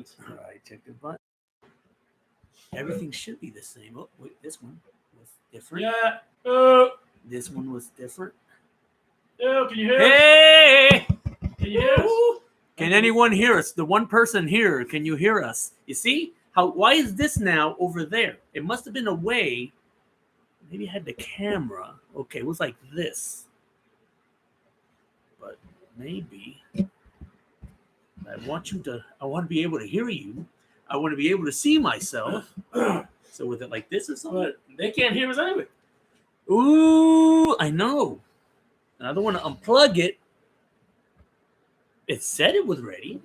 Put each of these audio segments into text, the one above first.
buttons. All right, check the button. Everything should be the same. Oh, wait, this one was different. Yeah. This one was different. Can you hear us? Hey! Can you hear us? Can anyone hear us? The one person here, can you hear us? You see? Why is this now over there? It must have been a way. Maybe I had the camera. Okay, it was like this. But maybe I want to be able to hear you. I want to be able to see myself. So with it like this or something? But they can't hear us anyway. Ooh, I know. And I don't want to unplug it. It said it was ready.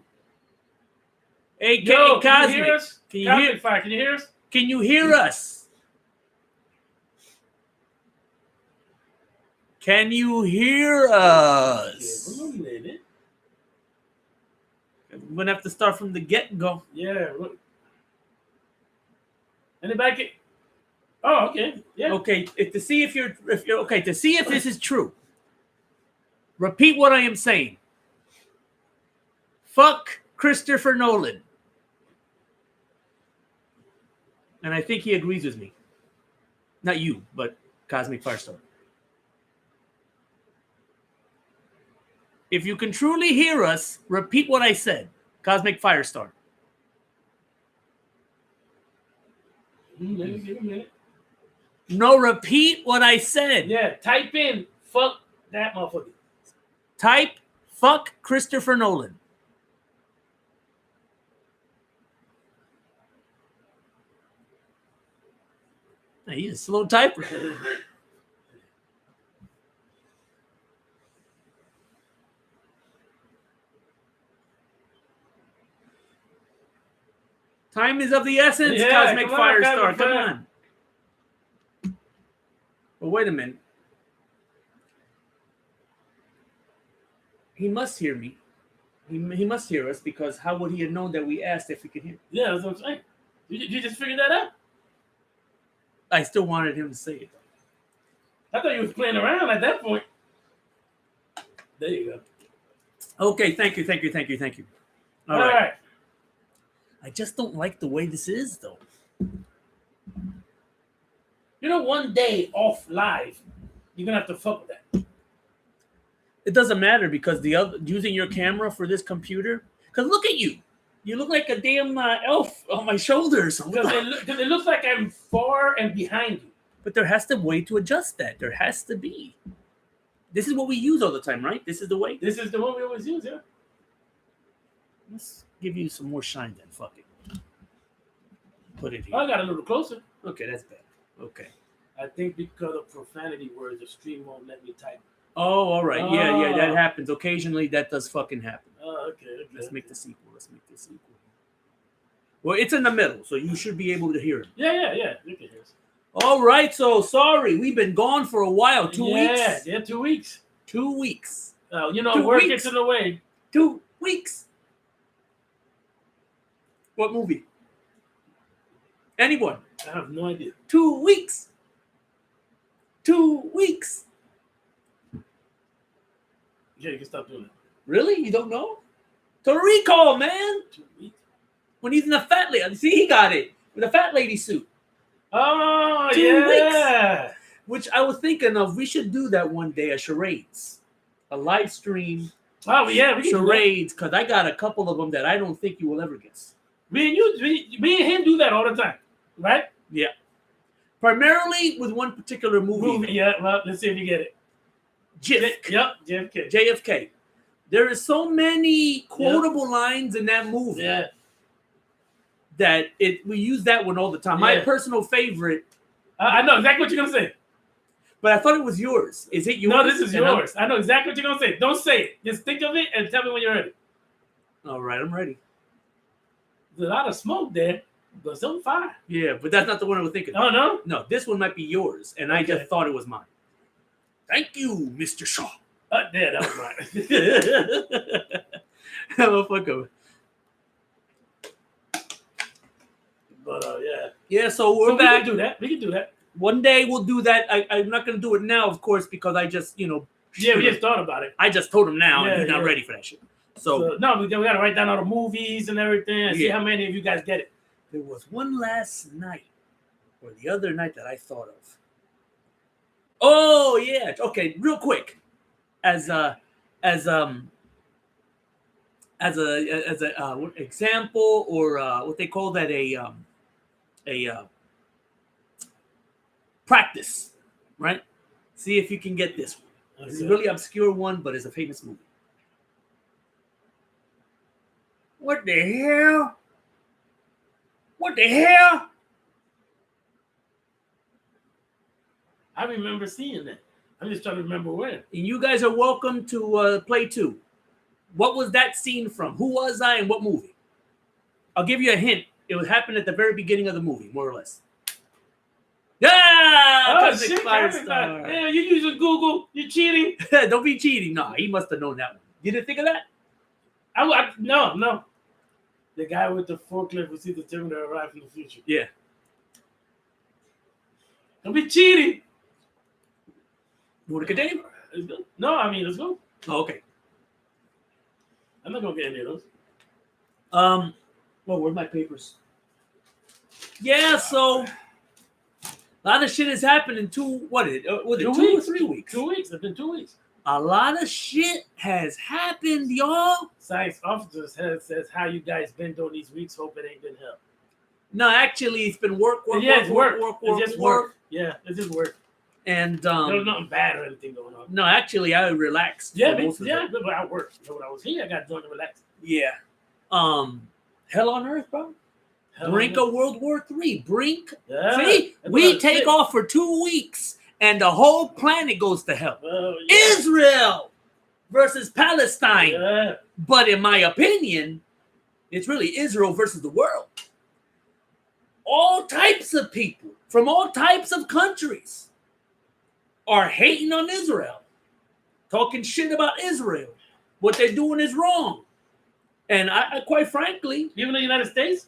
Hey, Yo, Cosmic, can you hear us? Can you Cosmic hear? Fire, can you hear us? Can you hear us? Can you hear us? Yeah, I'm gonna have to start from the get-go. Yeah. Look. Anybody get? Oh, okay. Yeah. Okay, to see if you're okay, to see if this is true. Repeat what I am saying. Fuck Christopher Nolan. And I think he agrees with me. Not you, but Cosmic Firestar. If you can truly hear us, repeat what I said. Cosmic Firestar. Give me a minute. No, repeat what I said. Yeah, type in fuck that motherfucker. Type fuck Christopher Nolan. He's a slow typer. Time is of the essence, Yeah, Cosmic come on, Firestar. Cosmic Come Fire. on. Well, wait a minute. He must hear me. He must hear us because how would he have known that we asked if he could hear? Yeah, that's what I'm saying. You just figured that out? I still wanted him to say it. I thought you was playing around at that point. There you go. Okay, thank you. All right. I just don't like the way this is, though. You know, one day off live, you're gonna have to fuck with that. It doesn't matter because using your camera for this computer. Because look at you. You look like a damn elf on my shoulders. Because it looks like I'm far and behind you. But there has to be a way to adjust that. There has to be. This is what we use all the time, right? This is the way. This is the one we always use, yeah. Let's give you some more shine then. Fuck it. Put it here. I got a little closer. Okay, that's better. Okay. I think because of profanity words, the stream won't let me type. Oh, all right. Yeah, that happens. Occasionally, that does fucking happen. Oh, okay. Let's make the sequel. Well, it's in the middle, so you should be able to hear it. Yeah. You can hear us. All right, so sorry. We've been gone for a while. 2 weeks? Yeah, 2 weeks. 2 weeks. You know, 2 work weeks. gets in the way. 2 weeks. What movie? Anyone? I have no idea. 2 weeks. 2 weeks. Yeah, you can stop doing it. Really? You don't know? Total Recall, man. 2 weeks. When he's in the fat lady. See, he got it. With a fat lady suit. Oh, 2 yeah. weeks. Which I was thinking of. We should do that one day, a charades. A live stream. Oh, yeah. We can Charades. Because I got a couple of them that I don't think you will ever guess. Me and him do that all the time. Right? Yeah. Primarily with one particular movie. Yeah, well, let's see if you get it. Yep, JFK. JFK. There is so many quotable lines in that movie. Yeah. That we use that one all the time. Yeah. My personal favorite. I know exactly what you're going to say. But I thought it was yours. Is it yours? No, this is yours. I know exactly what you're going to say. Don't say it. Just think of it and tell me when you're ready. All right, I'm ready. There's a lot of smoke there, but it's on fire. Yeah, but that's not the one I was thinking of. Oh, no? No, this one might be yours, and I just thought it was mine. Thank you, Mr. Shaw. Yeah, that was mine. Motherfucker. But, yeah. Yeah, so we're back. We can do that. One day we'll do that. I'm not going to do it now, of course, because I just, Yeah, we just thought about it. I just told him now, and he's not ready for that shit. So no, we gotta write down all the movies and everything and see Yeah. how many of you guys get it. there was one last night or the other night that I thought of. Oh yeah. Okay, real quick. As a what example or what they call that a practice, right? See if you can get this one. This is a really obscure one, but it's a famous movie. What the hell? What the hell? I remember seeing that. I'm just trying to remember when. And you guys are welcome to play too. What was that scene from? Who was I and what movie? I'll give you a hint. It would happen at the very beginning of the movie, more or less. Yeah! Oh, Cosmic shit, Firestar. yeah, you using Google. You're cheating. Don't be cheating. No, he must have known that one. You didn't think of that? No. The guy with the forklift will see the Terminator arrive from the future. Yeah. Don't be cheating. You want to continue? Let's go. No, I mean, let's go. Oh, okay. I'm not going to get any of those. Well, where's my papers? Yeah, so a lot of shit has happened in was it 2 or 3 weeks? 2 weeks. It's been 2 weeks. A lot of shit has happened, y'all. Science officers says how you guys been doing these weeks. Hope it ain't been hell. No, actually, it's been work. Yeah, it's work. It's just work. Yeah, it's just work. And there's nothing bad or anything going on. No, actually, I relaxed. Yeah, but I work. So when I was here, I got done to relax. Yeah. Hell on Earth, bro. Brink of World War III. Brink. Yeah, see, we take off for 2 weeks, and the whole planet goes to hell. Yeah. Israel versus Palestine. Yeah. But in my opinion, it's really Israel versus the world. All types of people from all types of countries are hating on Israel, talking shit about Israel. What they're doing is wrong. And I quite frankly, even the United States,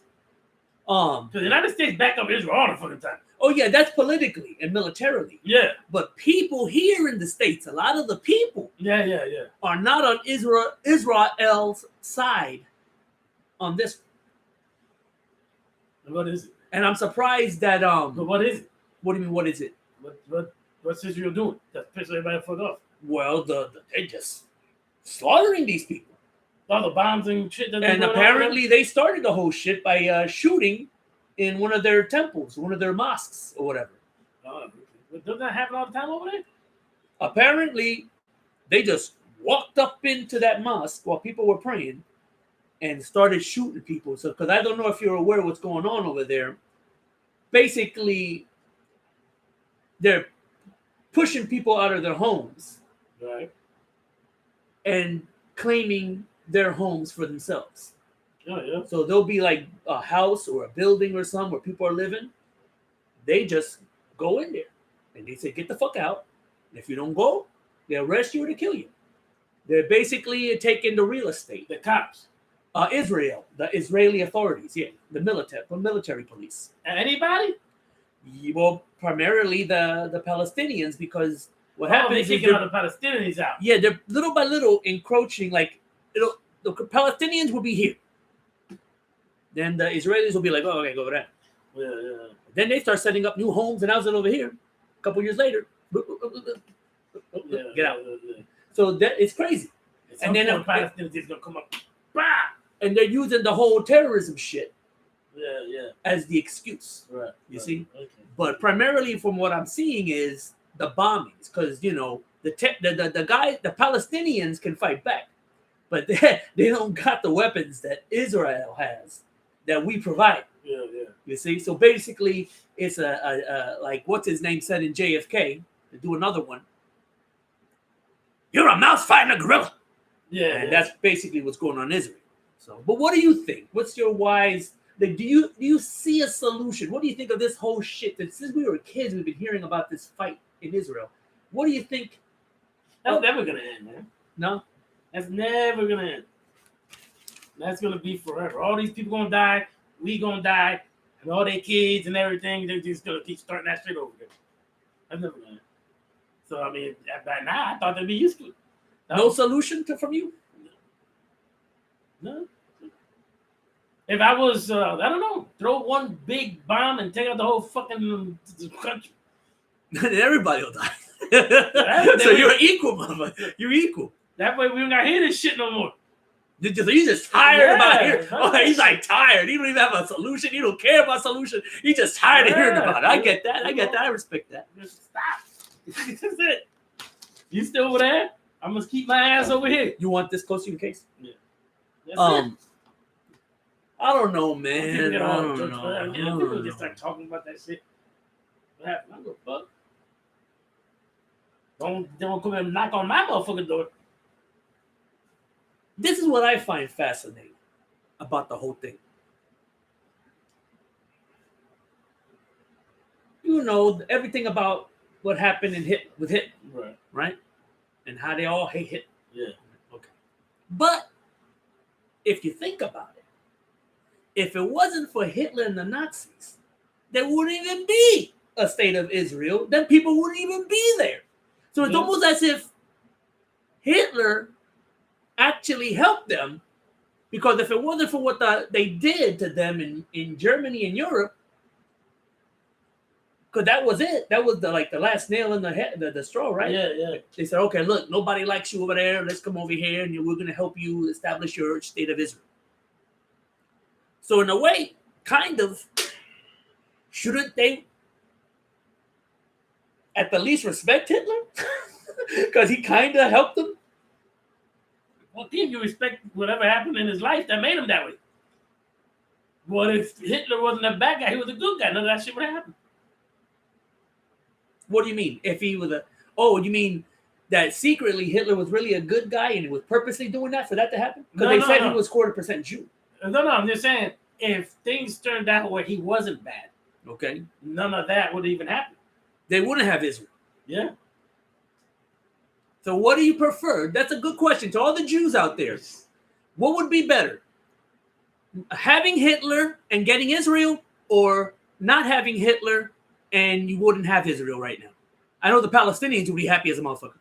because the United States back up Israel all the fucking time. Oh yeah, that's politically and militarily. Yeah. But people here in the States, a lot of the people, are not on Israel's side on this. What is it? And I'm surprised that But what is it? What do you mean? What is it? What's Israel doing? That's pissing everybody the fuck off. Well, they're just slaughtering these people. All the bombs and shit. And apparently they started the whole shit by shooting in one of their temples, one of their mosques or whatever. Doesn't that happen all the time over there? Apparently, they just walked up into that mosque while people were praying and started shooting people. So, because I don't know if you're aware of what's going on over there. Basically, they're pushing people out of their homes, right, and claiming their homes for themselves. Yeah. So there'll be like a house or a building or something where people are living. They just go in there and they say, "Get the fuck out." And if you don't go, they arrest you or they kill you. They're basically taking the real estate. The cops. Israel, the Israeli authorities, the military police. Anybody? Well, primarily the Palestinians, because what happens they is taking all the Palestinians out. Yeah, they're little by little encroaching. Like the Palestinians will be here, then the Israelis will be like, "Oh, okay, go over there." Yeah. Then they start setting up new homes and houses over here. A couple years later, get out. So it's crazy. And then the Palestinians is gonna come up, bah! And they're using the whole terrorism shit. Yeah. As the excuse. Right. You see? Okay. But primarily from what I'm seeing is the bombings, because the Palestinians can fight back, but they don't got the weapons that Israel has that we provide. Yeah. You see? So basically it's a like what's his name said in JFK, to do another one. You're a mouse fighting a gorilla. Yeah. And that's basically what's going on in Israel. So, but what do you think? What's your wise? Like, do you see a solution? What do you think of this whole shit? That since we were kids, we've been hearing about this fight in Israel. What do you think? That's never gonna end, man. No, that's never gonna end. That's gonna be forever. All these people gonna die. We gonna die, and all their kids and everything. They're just gonna keep starting that shit over again. That's never gonna end. So I mean, by now I thought that'd be useful. No solution from you. No. If I was, I don't know, throw one big bomb and take out the whole fucking country. Everybody will die. That- So you're equal, motherfucker. You're equal. That way we don't got to hear this shit no more. He's just tired about Yeah, hearing. Oh, he's like tired. He don't even have a solution. He don't care about solution. He's just tired of hearing about it. I get that. I get that. I respect that. Just stop. That's it. You still over there? I must keep my ass over here. You want this close to your case? Yeah. That's it. I don't know, People man. get I all don't jokes, know. but I people don't just know. start talking about that shit. What happened? I don't give a fuck. Don't come and knock on my motherfucking door. This is what I find fascinating about the whole thing. You know everything about what happened with Hitler, Right. right? And how they all hate Hitler. Yeah. Okay. But if you think about it, if it wasn't for Hitler and the Nazis, there wouldn't even be a state of Israel. Then people wouldn't even be there. So it's Yeah. almost as if Hitler actually helped them, because if it wasn't for what they did to them in Germany and Europe, because that was it. That was the last nail in the head, the straw, right? Yeah, yeah. They said, okay, look, nobody likes you over there. Let's come over here and we're going to help you establish your state of Israel. So in a way, kind of, shouldn't they at the least respect Hitler? Because he kind of helped them? Well, then you respect whatever happened in his life that made him that way. What if Hitler wasn't a bad guy? He was a good guy. None of that shit would have happened. What do you mean? If he was you mean that secretly Hitler was really a good guy and he was purposely doing that for that to happen? Because they said he was 40% Jew. No, I'm just saying, if things turned out where he wasn't bad, Okay. none of that would even happen. They wouldn't have Israel. Yeah. So what do you prefer? That's a good question to all the Jews out there. What would be better? Having Hitler and getting Israel, or not having Hitler and you wouldn't have Israel right now? I know the Palestinians would be happy as a motherfucker.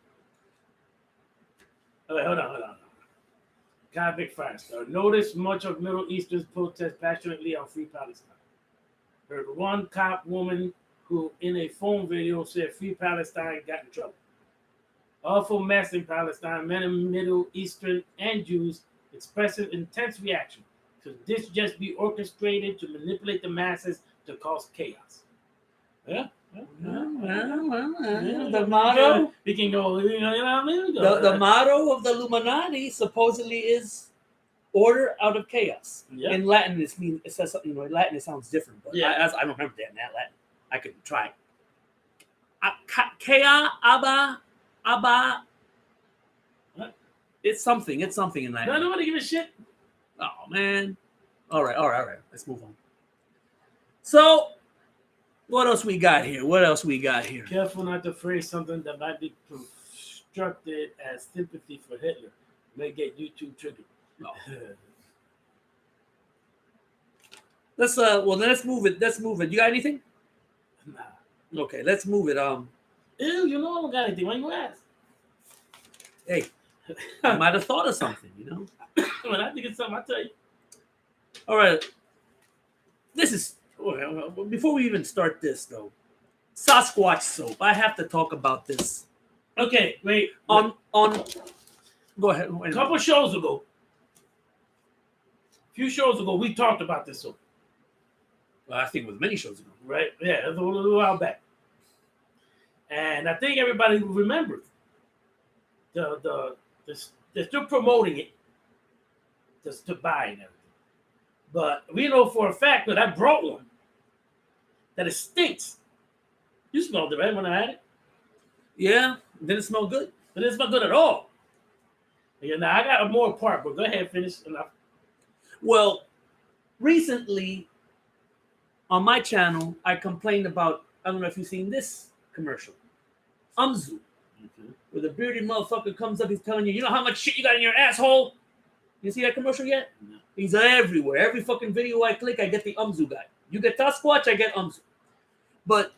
Okay, hold on. Kind of big fire star. Notice much of Middle Eastern's protest passionately on Free Palestine. Heard one cop woman who, in a phone video, said Free Palestine got in trouble. Awful mess in Palestine. Many Middle Eastern and Jews expressing intense reaction. Could this just be orchestrated to manipulate the masses to cause chaos? Yeah. The motto. We can go. You know what I mean? The motto of the Illuminati supposedly is order out of chaos. Yeah. In Latin, it says something. In Latin, it sounds different, but Yeah. I don't remember that in that Latin. I could try. Kea Abba. What? It's something in Latin. No, nobody give a shit. Oh man. All right. Let's move on. So, what else we got here? Careful not to phrase something that might be constructed as sympathy for Hitler. May get YouTube triggered. No. Let's move it. You got anything? Nah. Okay, let's move it. Ew, you know I don't got anything. Why you ask? Hey, I might have thought of something, you know. When I think it's something, I tell you. All right. This is before we even start this though. Squatch soap. I have to talk about this. Okay, wait. On. Go ahead. A couple shows ago, we talked about this soap. Well, I think it was many shows ago. Right? Yeah, it was a little while back. And I think everybody remembers. They're still promoting it just to buy and everything. But we know for a fact that I brought one that it stinks. You smelled it, right, when I had it? Yeah, didn't smell good. But it's not good at all. Yeah, now I got more part, but go ahead, finish. Well, recently on my channel, I complained about, I don't know if you've seen this commercial. Umzu. Where the bearded motherfucker comes up, he's telling you, you know how much shit you got in your asshole? You see that commercial yet? No. He's everywhere. Every fucking video I click, I get the Umzu guy. You get Squatch, I get Umzu. But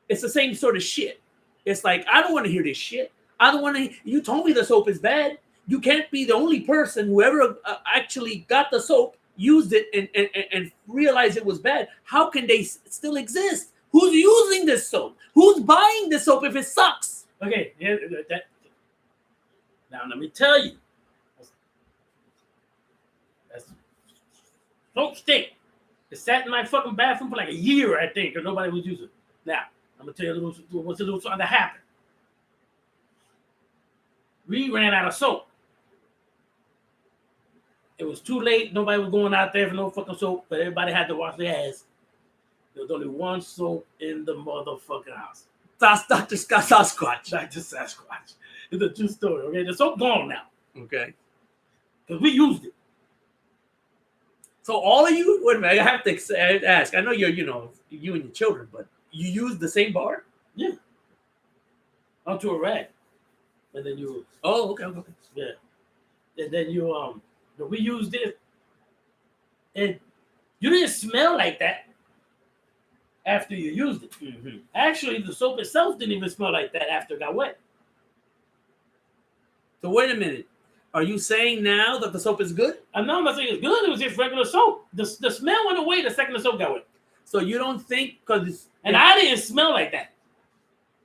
it's the same sort of shit. It's like, I don't want to hear this shit. I don't want to. You told me the soap is bad. you can't be the only person who ever actually got the soap, used it, and realized it was bad. How can they still exist? Who's using this soap? Who's buying this soap if it sucks? Okay, yeah, now let me tell you. That's soap stink. It sat in my fucking bathroom for like a year, I think, because nobody was using it. Now, I'm going to tell you what's a little something that happened. We ran out of soap. It was too late. Nobody was going out there for no fucking soap, but everybody had to wash their ass. There was only one soap in the motherfucking house. That's Dr. Sasquatch. Dr. Sasquatch. It's a true story, okay? The soap gone now. Okay. Because we used it. So all of you, wait a minute, I have to ask. I know you're, you and your children, but you use the same bar? Yeah. Onto a rag. And then you... Oh, okay. Yeah. And then you, we used it. And you didn't smell like that after you used it. Mm-hmm. Actually, the soap itself didn't even smell like that after it got wet. So wait a minute. Are you saying now that the soap is good? No, I'm not saying it's good. It was just regular soap. The smell went away the second the soap got wet. So you don't think because I didn't smell like that.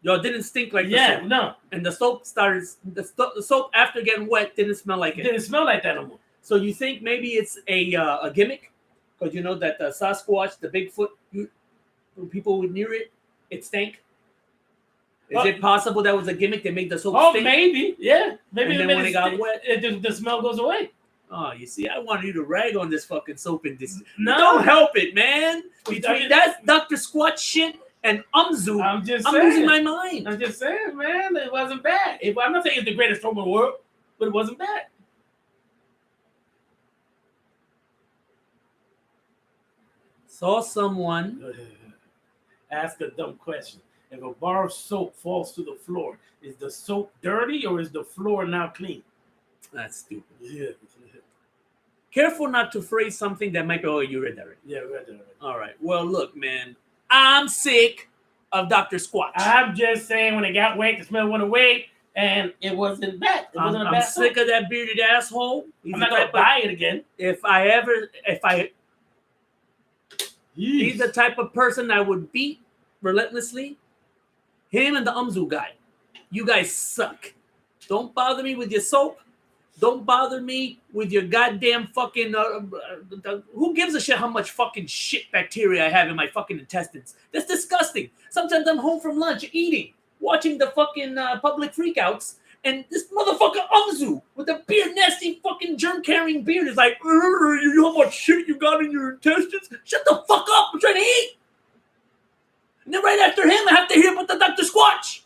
Y'all didn't stink like the soap. No. And the soap the soap after getting wet didn't smell like it. Didn't smell like that no more. So you think maybe it's a gimmick? Because you know that the Sasquatch, the Bigfoot, when people would near it, it stank. Is it possible that was a gimmick that made the soap stink? Maybe. Yeah. Maybe. And then when it got wet, the smell goes away. Oh, you see, I wanted you to rag on this fucking soap in this. No. Don't help it, man. Between that Dr. Squatch shit and Umzu, I'm losing my mind. I'm just saying, man, it wasn't bad. I'm not saying it's the greatest soap in the world, but it wasn't bad. Saw someone ask a dumb question. If a bar of soap falls to the floor, is the soap dirty or is the floor now clean? That's stupid. Yeah. Careful not to phrase something that might be, oh, you read that right. Yeah, we read that already. All right. Well, look, man, I'm sick of Dr. Squatch. I'm just saying when it got wet, the smell went away, and it wasn't bad. I'm sick of that bearded asshole. I'm not going to buy it again. He's the type of person I would beat relentlessly. Him and the Umzu guy. You guys suck. Don't bother me with your soap. Don't bother me with your goddamn fucking... who gives a shit how much fucking shit bacteria I have in my fucking intestines? That's disgusting. Sometimes I'm home from lunch eating, watching the fucking public freakouts, and this motherfucker Umzu with the beard, nasty fucking germ-carrying beard is like, you know how much shit you got in your intestines? Shut the fuck up. I'm trying to eat. And then right after him, I have to hear about the Dr. Squatch.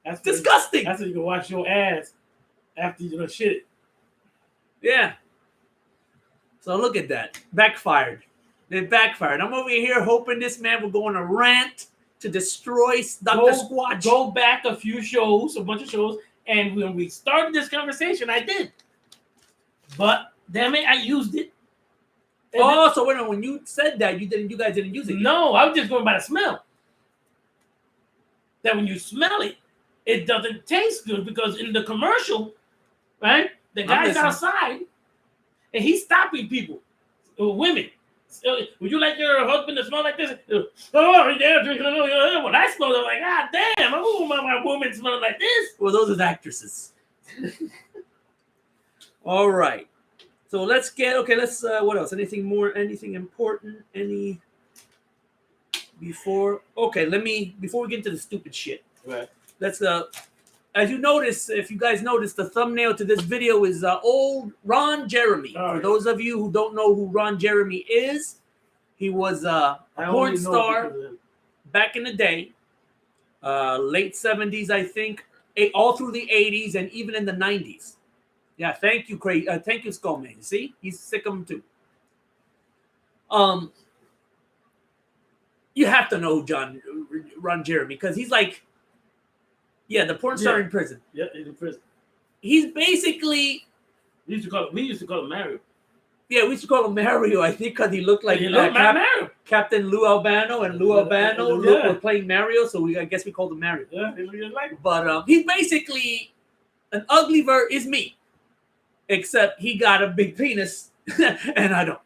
That's disgusting. That's how you can wash your ass after you shit. Yeah. So look at that. Backfired. It backfired. I'm over here hoping this man will go on a rant to destroy Dr. Squatch. Go back a bunch of shows, and when we started this conversation, I did. But damn it, I used it. Oh, so when you said that, you guys didn't use it. No, I was just going by the smell. That when you smell it, it doesn't taste good because in the commercial, right? The guy's outside and he's stopping people, women. Would you like your husband to smell like this? Oh, yeah. When I smell it, like, God damn, I don't want my woman smelling like this. Well, those are actresses. All right. So let's what else? Anything important? Before we get into the stupid shit. Right. Let's, as you notice, if you guys notice, the thumbnail to this video is old Ron Jeremy. For those of you who don't know who Ron Jeremy is, he was a porn star back in the day, late 70s, I think, all through the 80s and even in the 90s. Yeah, thank you, thank you, Skullman. See, he's sick of him too. You have to know Ron Jeremy because he's like, the porn star in prison. Yeah, he's in prison. He's basically. We used to call him Mario. Yeah, we used to call him Mario. I think because he looked like Mario. Captain Lou Albano, and Lou Albano were playing Mario, so I guess we called him Mario. Yeah, he looked like him. But he's basically An ugly vert is me, except he got a big penis and I don't.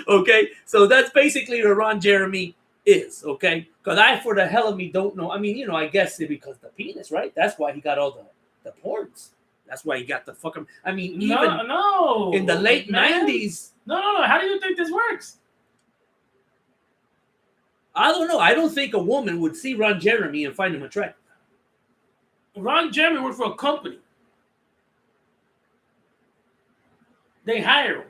Okay, so that's basically what Ron Jeremy is. Okay, because I, for the hell of me, don't know. I mean, I guess it because the penis, right? That's why he got all the porns. That's why he got the fucking. I mean, even no, in the late '90s. No. How do you think this works? I don't know. I don't think a woman would see Ron Jeremy and find him attractive. Ron Jeremy worked for a company. They hire him.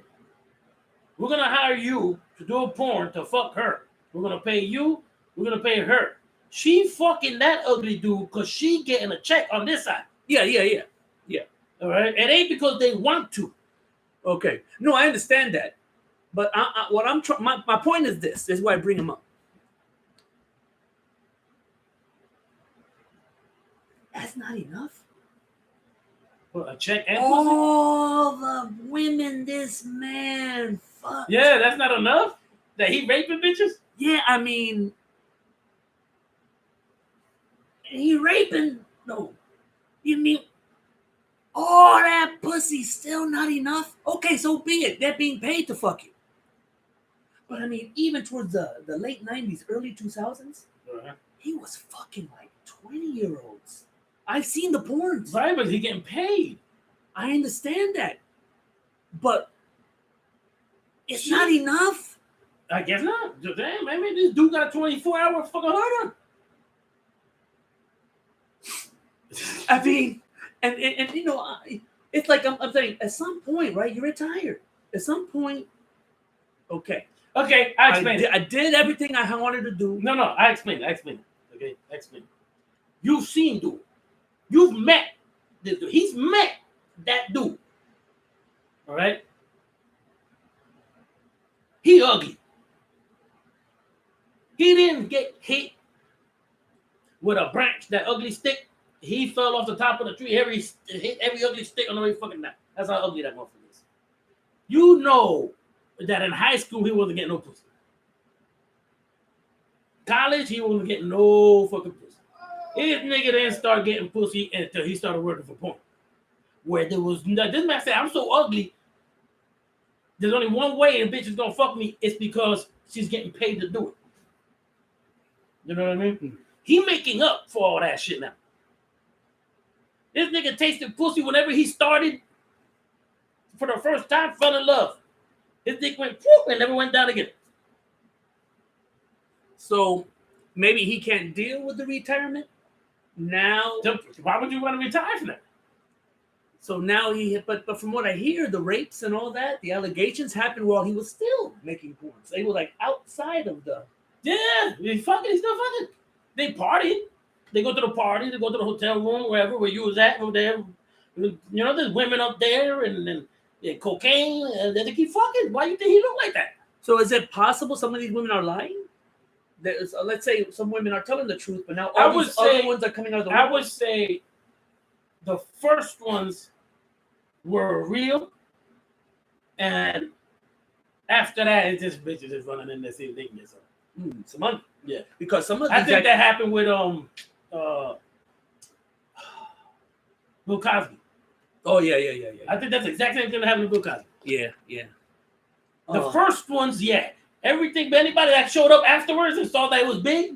We're gonna hire you to do a porn to fuck her. We're gonna pay you. We're gonna pay her. She fucking that ugly dude because she getting a check on this side. Yeah. All right. It ain't because they want to. Okay. No, I understand that. But what I'm trying, my point is this. This is why I bring him up. That's not enough. Well, a check and all the women this man fucked. Yeah, that's not enough. That he raping bitches. Yeah, I mean, he raping. No, you mean all that pussy still not enough? Okay, so be it. They're being paid to fuck you. But I mean, even towards the late '90s, early 2000s, he was fucking like 20-year-olds. I've seen the porns. Right, but he getting paid. I understand that. But it's not enough. I guess not. Damn, maybe this dude got a 24-hour fucking hard on. I mean, and it's like I'm saying, at some point, right, you retire. At some point, okay. Okay, I explained it. I did everything I wanted to do. No, I explained it. Okay, I explained it. You've seen dude. You've met this dude. He's met that dude. All right? He ugly. He didn't get hit with a branch, that ugly stick. He fell off the top of the tree. Hit every ugly stick on the way fucking down. That's how ugly that motherfucker is. You know that in high school he wasn't getting no pussy. College, he wasn't getting no fucking pussy. His nigga didn't start getting pussy until he started working for porn. Where there was this man said, I'm so ugly. There's only one way a bitch is gonna fuck me. It's because she's getting paid to do it. You know what I mean? Mm-hmm. He making up for all that shit now. This nigga tasted pussy whenever he started for the first time, fell in love. His dick went whoop and never went down again. So maybe he can't deal with the retirement. Now, why would you want to retire from that? So now but from what I hear, the rapes and all that, the allegations happened while he was still making porns. They were like outside of the. Yeah, he's still fucking. They partied. They go to the party. They go to the hotel room, wherever where you was at over there. There's women up there and cocaine, and they keep fucking. Why you think he look like that? So is it possible some of these women are lying? Let's say some women are telling the truth, but now all these other ones are coming out of the women. I would say the first ones were real, and after that, it's just bitches just running in there saying they can get some money. Yeah, because some of I think that happened with Bill Cosby. Oh yeah. I think that's the exact same thing that happened to Bill Cosby. Yeah. The first ones, yeah. Everything, but anybody that showed up afterwards and saw that it was big,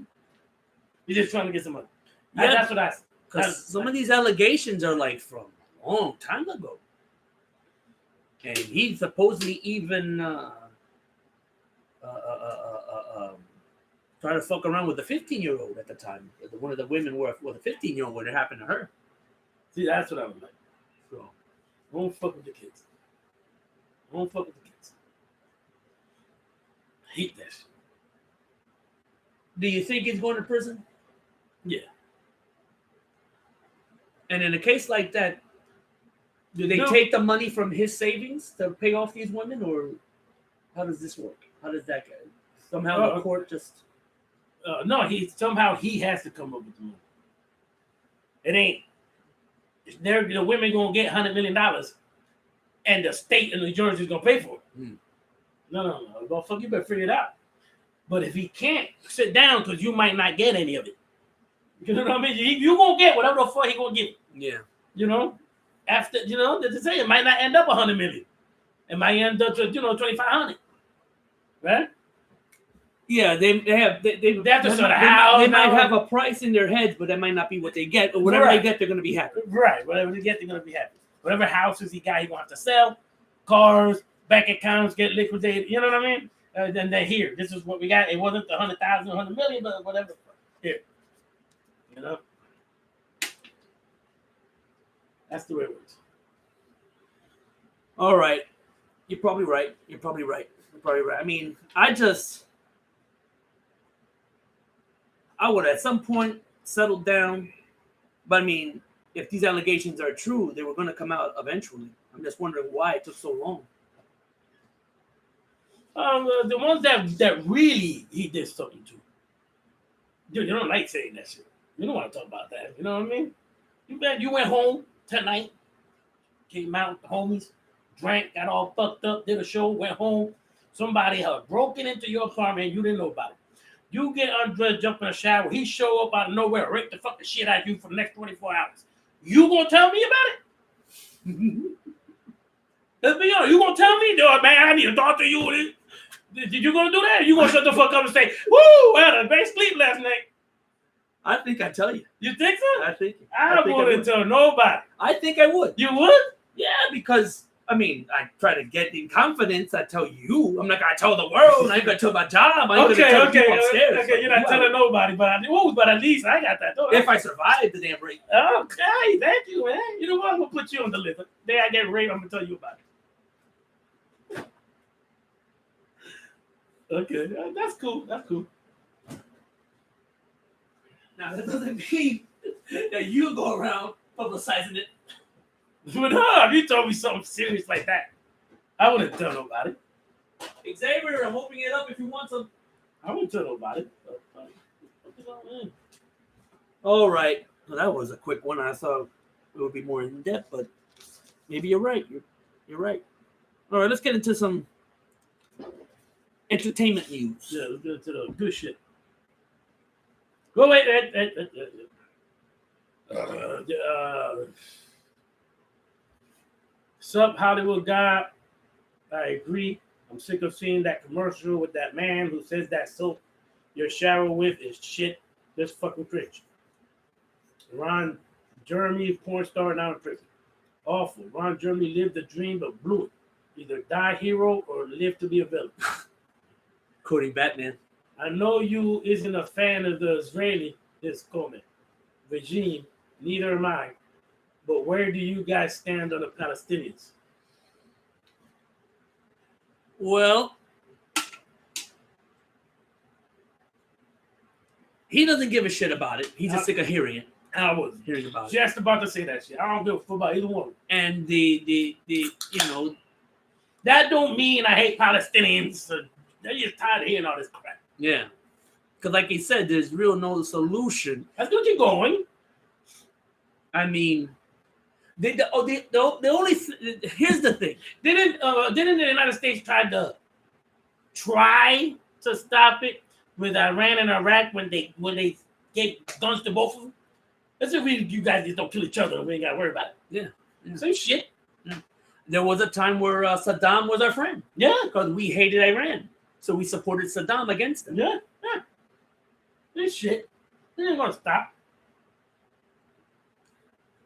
you're just trying to get some money. Yeah, that's what I said. Because some of these allegations are like from a long time ago. And he supposedly even tried to fuck around with a 15-year-old at the time. One of the women were a 15-year-old when it happened to her. See, that's what I was like. So, I won't fuck with the kids. I hate that shit. Do you think he's going to prison? Yeah. And in a case like that, do they take the money from his savings to pay off these women, or how does this work? How does that go? Somehow the court just... No, he has to come up with the money. It ain't... The women going to get $100 million, and the state of New Jersey is going to pay for it. Mm. No. Well, fuck, you better figure it out. But if he can't, sit down, because you might not get any of it. You know what I mean? You going to get whatever the fuck he going to give. Yeah. You know, after they say it might not end up 100 million. It might end up to 2,500. Right? Yeah, they have to sort of they might have a price in their heads, but that might not be what they get. Or whatever they get, they're gonna be happy. Right. Whatever they get, they're gonna be happy. Whatever houses he got, he gonna have to sell. Cars, bank accounts get liquidated. You know what I mean? Then they're here. This is what we got. It wasn't the 100,000, 100 million, but whatever. Here. You know? That's the way it works. All right. You're probably right. I mean, I would at some point settle down. But I mean, if these allegations are true, they were going to come out eventually. I'm just wondering why it took so long. The ones that really he did something to. Dude, you don't like saying that shit. You don't want to talk about that. You know what I mean? You went home tonight, came out with the homies, drank, got all fucked up, did a show, went home. Somebody had broken into your apartment and you didn't know about it. You get undressed, jump in the shower, he show up out of nowhere, rape the fucking shit out of you for the next 24 hours. You gonna tell me about it? Let's be honest. You gonna tell me, man, I need to talk to you. Did you gonna do that? You gonna shut the fuck up and say, woo, I had a great sleep last night? I think I'd tell you. You think so? I think I wouldn't tell nobody. I think I would. You would? Yeah, because I mean, I try to get in confidence. I tell you, I'm not gonna tell the world. I ain't gonna tell my job. I ain't gonna tell people upstairs. Okay, you're not telling nobody, but at least I got that. If I survive the damn rape. Okay, thank you, man. You know what? I'm gonna put you on the list. The day I get raped, I'm gonna tell you about it. Okay, that's cool. That's cool. Now that doesn't mean that you go around publicizing it. But no, if you told me something serious like that, I wouldn't tell nobody. Xavier, I'm opening it up if you want some. I wouldn't tell nobody. All right. Well, that was a quick one. I thought it would be more in depth, but maybe you're right. You're right. All right, let's get into some entertainment news. Yeah, let's get into the good shit. Go wait. Sup, Hollywood guy. I agree. I'm sick of seeing that commercial with that man who says that soap you're showering with is shit. Just fucking cringe. Ron Jeremy, porn star, now in prison. Awful. Ron Jeremy lived the dream but blew it. Either die hero or live to be a villain. Quoting Batman. I know you isn't a fan of the Israeli regime. Neither am I. But where do you guys stand on the Palestinians? Well, he doesn't give a shit about it. He's just sick of hearing it. I was hearing about just about to say that shit. I don't give a fuck about either one. And the that don't mean I hate Palestinians. They're just tired of hearing all this crap. Yeah. Because like he said, there's real no solution. That's what you're going. I mean, here's the thing. Didn't the United States try to stop it with Iran and Iraq when they gave guns to both of them? That's the reason you guys just don't kill each other. We ain't got to worry about it. Yeah. Same shit. Yeah. There was a time where Saddam was our friend. Yeah. Because we hated Iran. So we supported Saddam against them. Yeah. This shit. They didn't want to stop.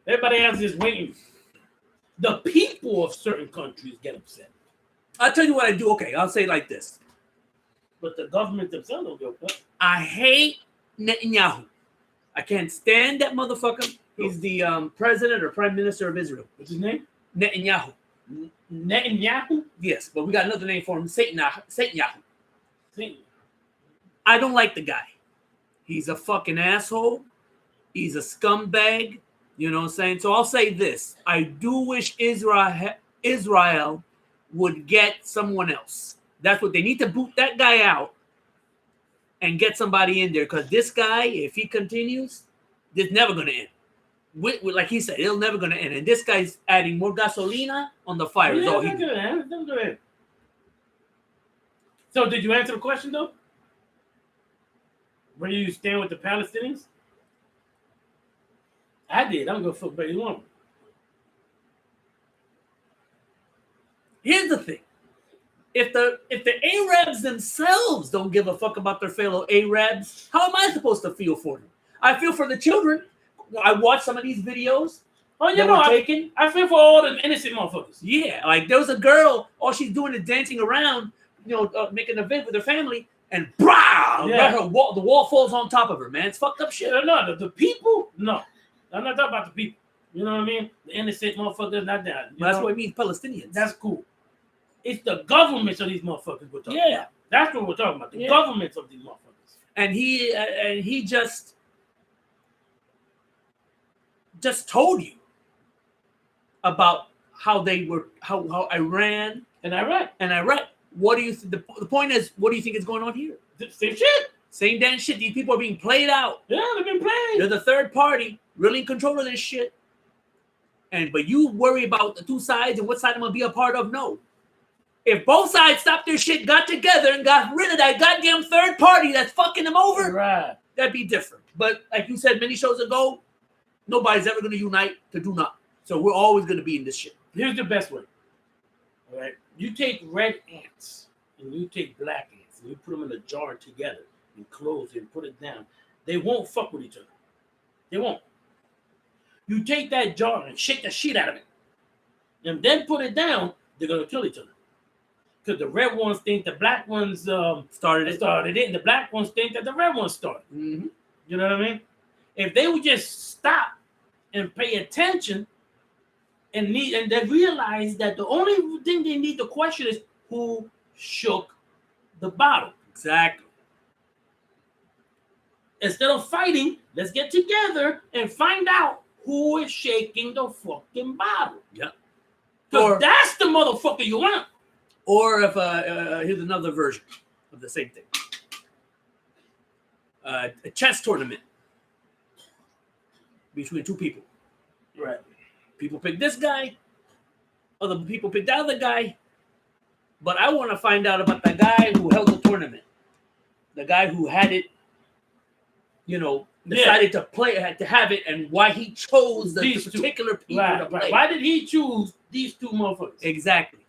Everybody else is waiting. The people of certain countries get upset. I'll tell you what I do. Okay, I'll say it like this. But the government themselves don't give a fuck. I hate Netanyahu. I can't stand that motherfucker. He's the president or prime minister of Israel. What's his name? Netanyahu. Netanyahu? Yes, but we got another name for him. Netanyahu. I don't like the guy. He's a fucking asshole. He's a scumbag. You know what I'm saying? So I'll say this. I do wish Israel would get someone else. That's what they need to boot that guy out and get somebody in there. Because this guy, if he continues, it's never going to end. Like he said, it's never going to end. And this guy's adding more gasolina on the fire. Yeah, it's never going to end. So did you answer the question, though? Where do you stand with the Palestinians? I did. I'm going to fuck baby woman. Here's the thing. If the Arabs themselves don't give a fuck about their fellow Arabs, how am I supposed to feel for them? I feel for the children. I watch some of these videos. Oh, you know, I feel for all them innocent motherfuckers. Yeah, like there was a girl, all she's doing is dancing around, making an event with her family, and brah, the wall falls on top of her, man. It's fucked up shit. No, the people, no. I'm not talking about the people. You know what I mean? The innocent motherfuckers, not that. That's what it means, Palestinians. That's cool. It's the governments of these motherfuckers we're talking about. That's what we're talking about. The governments of these motherfuckers. And he just told you about how they were, how Iran and Iraq. What do you? The point is, what do you think is going on here? Same shit. Same damn shit. These people are being played out. Yeah, they've been played. They're the third party, really in control of this shit. But you worry about the two sides and what side I'm gonna be a part of. No. If both sides stopped their shit, got together, and got rid of that goddamn third party that's fucking them over, right, that'd be different. But like you said many shows ago, nobody's ever gonna unite to do nothing. So we're always gonna be in this shit. Here's the best way. All right, you take red ants and you take black ants and you put them in a jar together and close it and put it down. They won't fuck with each other. They won't. You take that jar and shake the shit out of it, and then put it down. They're gonna kill each other. Because the red ones think the black ones started it, and the black ones think that the red ones started. Mm-hmm. You know what I mean? If they would just stop and pay attention and they realize that the only thing they need to question is who shook the bottle. Exactly. Instead of fighting, let's get together and find out who is shaking the fucking bottle. Yeah. Because that's the motherfucker you want. Or if here's another version of the same thing. A chess tournament between two people. Right. People pick this guy. Other people pick the other guy. But I want to find out about the guy who held the tournament. The guy who had it, decided to play, had to have it, and why he chose the particular people to play. Right. Why did he choose these two motherfuckers? Exactly.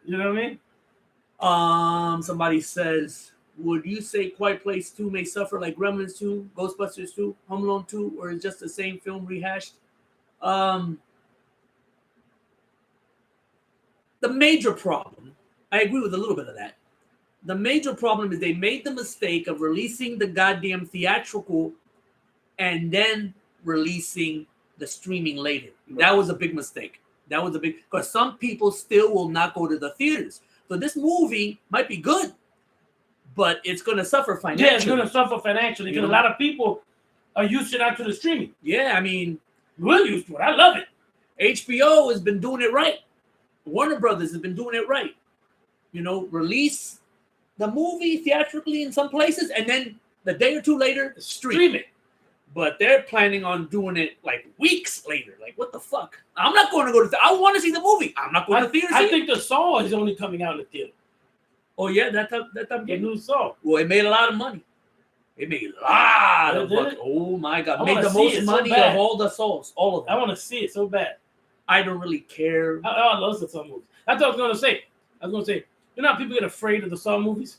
You know what I mean? Somebody says, would you say Quiet Place 2 may suffer like Gremlins 2, Ghostbusters 2, Home Alone 2, or is just the same film rehashed? The major problem, I agree with a little bit of that. The major problem is they made the mistake of releasing the goddamn theatrical and then releasing the streaming later. Right. That was a big mistake. Because some people still will not go to the theaters. So this movie might be good, but it's going to suffer financially. Yeah, it's going to suffer financially because a lot of people are used to that to the streaming. Yeah, I mean, we're used to it. I love it. HBO has been doing it right. Warner Brothers has been doing it right. Release the movie theatrically in some places, and then the day or two later, stream it. But they're planning on doing it like weeks later. Like, what the fuck? I'm not going to go to I want to see the movie. I'm not going to theater. I think the Saw is only coming out in the theater. Oh, yeah? That the new Saw. Well, it made a lot of money. It made a lot of money. Oh, my God. Made the most money of all the Saws. All of them. I want to see it so bad. I don't really care. I love the Saw movies. That's what I was going to say. You know how people get afraid of the Saw movies?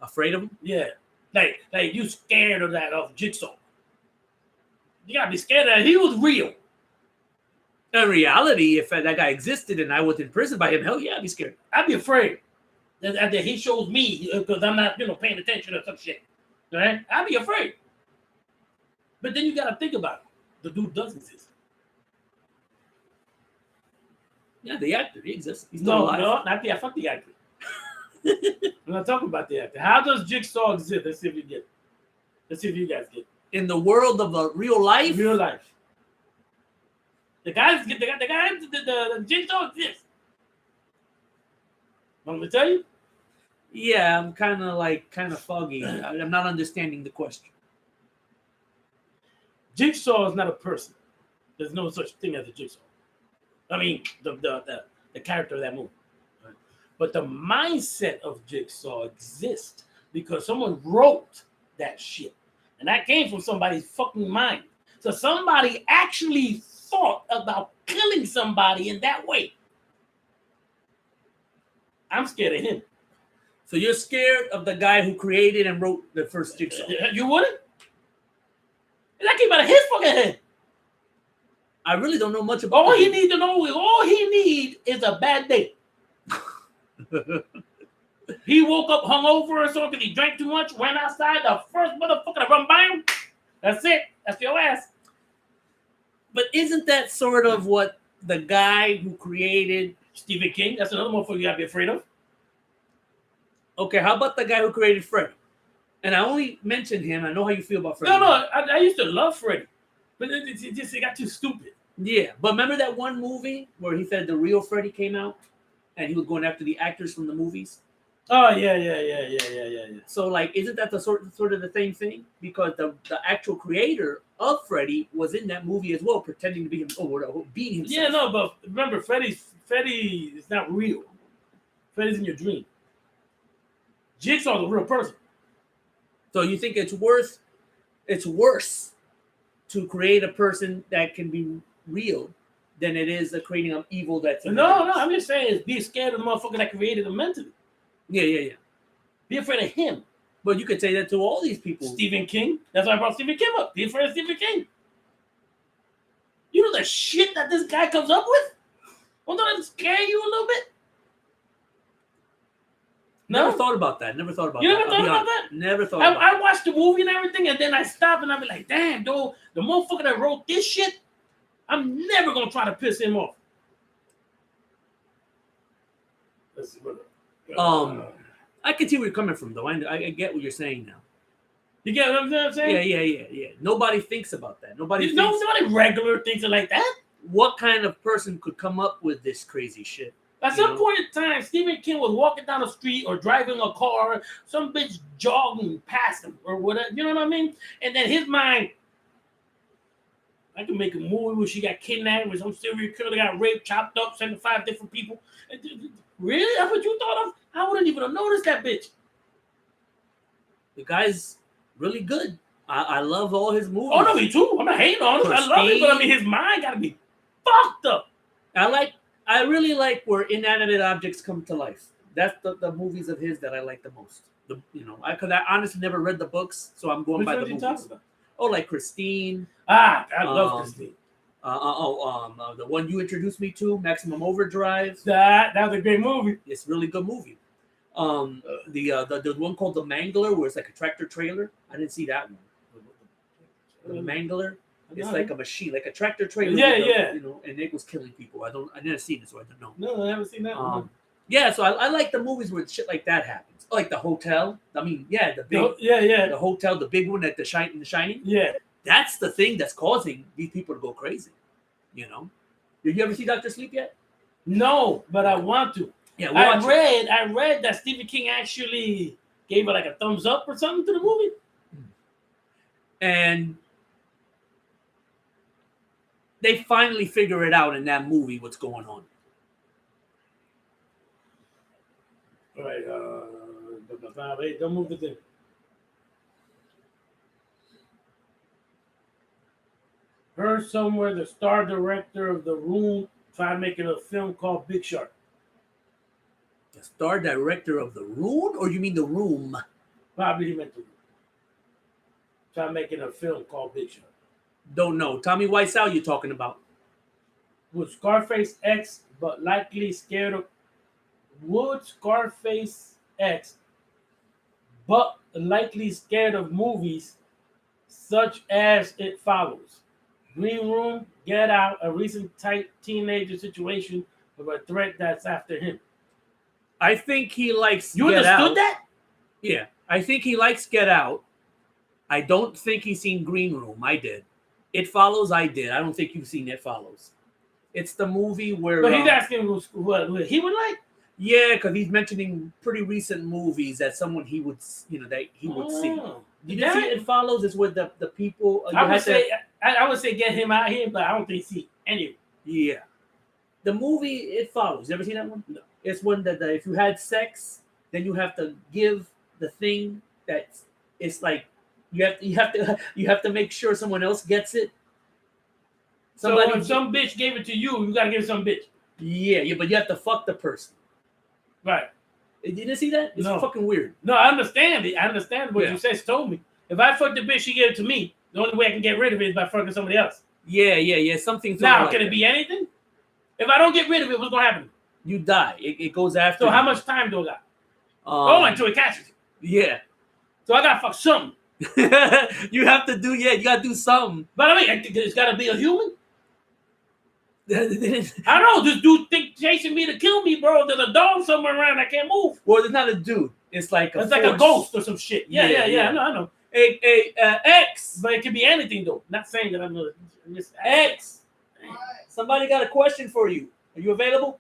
Afraid of them? Yeah. Like you scared of that, of Jigsaw. You gotta be scared of that. He was real. In reality, if that guy existed and I was in prison by him, hell yeah, I'd be scared. I'd be afraid that he shows me because I'm not, paying attention or some shit. Right? I'd be afraid. But then you gotta think about it. The dude does exist. Yeah, the actor, he exists. He's still alive. No, not the actor. Fuck the actor. I'm not talking about the actor. How does Jigsaw exist? Let's see if you get it. Let's see if you guys get it. In the world of real life? Real life. The Jigsaw exists. Want me to tell you? Yeah, I'm kind of foggy. I'm not understanding the question. Jigsaw is not a person. There's no such thing as a Jigsaw. I mean, the character of that movie. Right? But the mindset of Jigsaw exists because someone wrote that shit. And that came from somebody's fucking mind. So somebody actually thought about killing somebody in that way. I'm scared of him. So you're scared of the guy who created and wrote the first Jigsaw? You wouldn't? That came out of his fucking head. I really don't know much about All he needs to know is a bad day. He woke up hungover or something because he drank too much, went outside, the first motherfucker to run by him. That's it. That's your ass. But isn't that sort of what the guy who created Stephen King? That's another motherfucker you gotta be afraid of. Okay, how about the guy who created Freddy? And I only mentioned him. I know how you feel about Freddy. No, I used to love Freddy. But it got too stupid. Yeah, but remember that one movie where he said the real Freddy came out and he was going after the actors from the movies? Oh, yeah. So, like, isn't that the sort of the same thing? Because the actual creator of Freddy was in that movie as well, pretending to be him, or being himself. Yeah, no, but remember, Freddy is not real. Freddy's in your dream. Jigsaw's a real person. So you think it's worse to create a person that can be real than it is creating an evil that's No, I'm just saying be scared of the motherfucker that created him mentally. Yeah. Be afraid of him. But you could say that to all these people. Stephen King. That's why I brought Stephen King up. Be afraid of Stephen King. You know the shit that this guy comes up with? Won't that scare you a little bit? Never thought about that. Never thought about you that. Never thought about that? Never thought about I watched the movie and everything, and then I stop and I be like, damn, though, the motherfucker that wrote this shit, I'm never going to try to piss him off. I can see where you're coming from, though. I get what you're saying now. You get what I'm saying? Yeah. Nobody thinks about that. Nobody regular thinks it like that. What kind of person could come up with this crazy shit? At some point in time, Stephen King was walking down the street or driving a car, some bitch jogging past him or whatever. You know what I mean? And then his mind, I can make a movie where she got kidnapped, where some serial killer got raped, chopped up, 75 different people. Really? That's what you thought of? I wouldn't even have noticed that bitch. The guy's really good. I love all his movies. Oh, no, me too. I'm not hating on him. I love it, but I mean, his mind got to be fucked up. I really like where inanimate objects come to life. That's the movies of his that I like the most. Because I honestly never read the books, so I'm going by the movies. Oh, like Christine. I love Christine. The one you introduced me to, Maximum Overdrive. That was a great movie. It's a really good movie. The one called The Mangler, where it's like a tractor trailer. I didn't see that one. The Mangler. It's like a machine, like a tractor trailer. Yeah. And it was killing people. I never seen it, so I don't know. No, I haven't seen that one. Yeah, so I like the movies where shit like that happens. Like The Hotel. I mean, the Hotel, the big one at The Shining. Yeah. That's the thing that's causing these people to go crazy. Did you ever see Dr. Sleep yet? No, but I want to. Yeah, I read that Stephen King actually gave it like a thumbs up or something to the movie. And they finally figure it out in that movie what's going on. All right, don't move the thing. Heard somewhere the star director of The Room tried making a film called Big Shark. The star director of The Room? Or you mean The Room? Probably he meant The Room. Tried making a film called Big Shark. Don't know. Tommy Wiseau you're talking about. Would Scarface X, but likely scared of... Would Scarface X, but likely scared of movies such as It Follows, Green Room, Get Out, a recent tight teenager situation with a threat that's after him? I think he likes You Get understood Out. that? Yeah. I think he likes Get Out. I don't think he's seen Green Room. I did. It Follows, I did. I don't think you've seen It Follows. It's the movie where... But he's asking what he would like? Yeah, because he's mentioning pretty recent movies that someone he would, that he would see. Did you see It Follows? Is with the people... I would say get him out here, but I don't think he any. Yeah. The movie It Follows. You ever seen that one? No. It's one that if you had sex, then you have to give the thing that's... It's like... You have to make sure someone else gets it. So if some bitch gave it to you, you gotta give it some bitch. Yeah, but you have to fuck the person. Right. You didn't see that? It's No. fucking weird. No, I understand it. I understand what you said. Told me. If I fuck the bitch, she gave it to me. The only way I can get rid of it is by fucking somebody else. Yeah. Something. Now, can it be anything? If I don't get rid of it, what's gonna happen? You die. It goes after. So you. how much time do I got? Until it catches you. Yeah. So I gotta fuck something. You have to do. Yeah, you gotta do something. But I mean, it's gotta be a human. I don't know. This dude chasing me to kill me, bro. There's a dog somewhere around. I can't move. Well, it's not a dude. It's like it's like a ghost or some shit. Yeah. I know. X. But it could be anything though. Not saying that I'm just X. Somebody got a question for you. Are you available?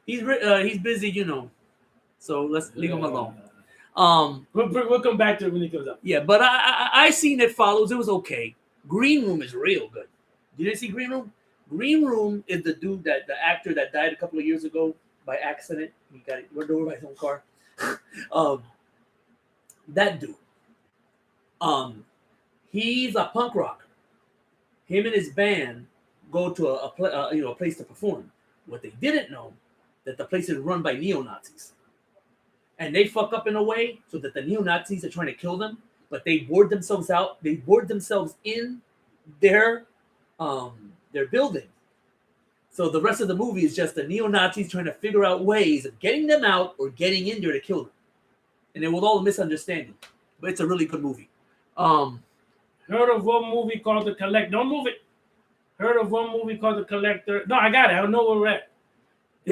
He's busy, you know. So let's leave him alone. We'll come back to it when he comes up. Yeah, but I seen It Follows. It was okay. Green Room is real good. You didn't see Green Room? Green Room is the dude the actor that died a couple of years ago by accident. He got run over by his own car. That dude. He's a punk rocker. Him and his band go to a place to perform. What they didn't know that the place is run by neo-Nazis. And they fuck up in a way so that the neo-Nazis are trying to kill them, but they board themselves out. They board themselves in their building. So the rest of the movie is just the neo-Nazis trying to figure out ways of getting them out or getting in there to kill them. And it was all a misunderstanding. But it's a really good movie. Heard of one movie called The Collector. Don't move it. Heard of one movie called The Collector. No, I got it. I know where we're at.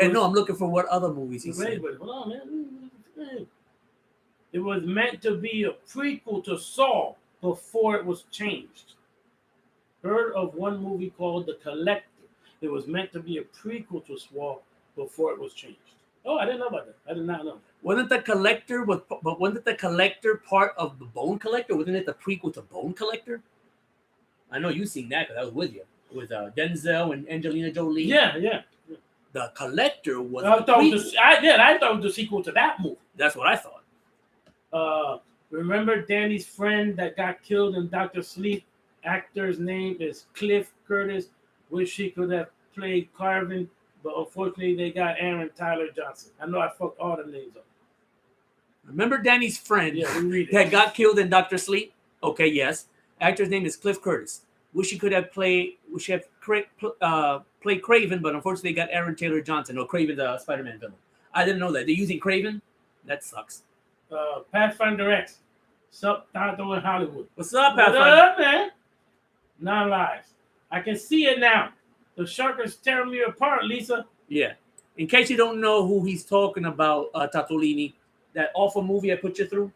I'm looking for what other movies he said. Wait, hold on, man. It was meant to be a prequel to Saw before it was changed. Heard of one movie called The Collector. It was meant to be a prequel to Saw before it was changed. Oh, I didn't know about that. I did not know. Wasn't The Collector part of the Bone Collector? Wasn't it the prequel to Bone Collector? I know you've seen that because I was with you. With Denzel and Angelina Jolie. Yeah. The Collector was. I thought it was the sequel to that movie. That's what I thought. Remember Danny's friend that got killed in Dr. Sleep? Actor's name is Cliff Curtis. Wish he could have played Carvin, but unfortunately they got Aaron Tyler Johnson. I know I fucked all the names up. Remember Danny's friend that got killed in Dr. Sleep? Okay, yes. Actor's name is Cliff Curtis. Wish he could have played Craven, but unfortunately they got Aaron Taylor Johnson, or Craven, the Spider-Man villain. I didn't know that. They're using Craven? That sucks. Pathfinder X. Subtitle in Hollywood. What's up, Pathfinder? Pathfinder? What up, man? Non-lives. I can see it now. The shark is tearing me apart, Lisa. Yeah. In case you don't know who he's talking about, Tatolini, that awful movie I put you through,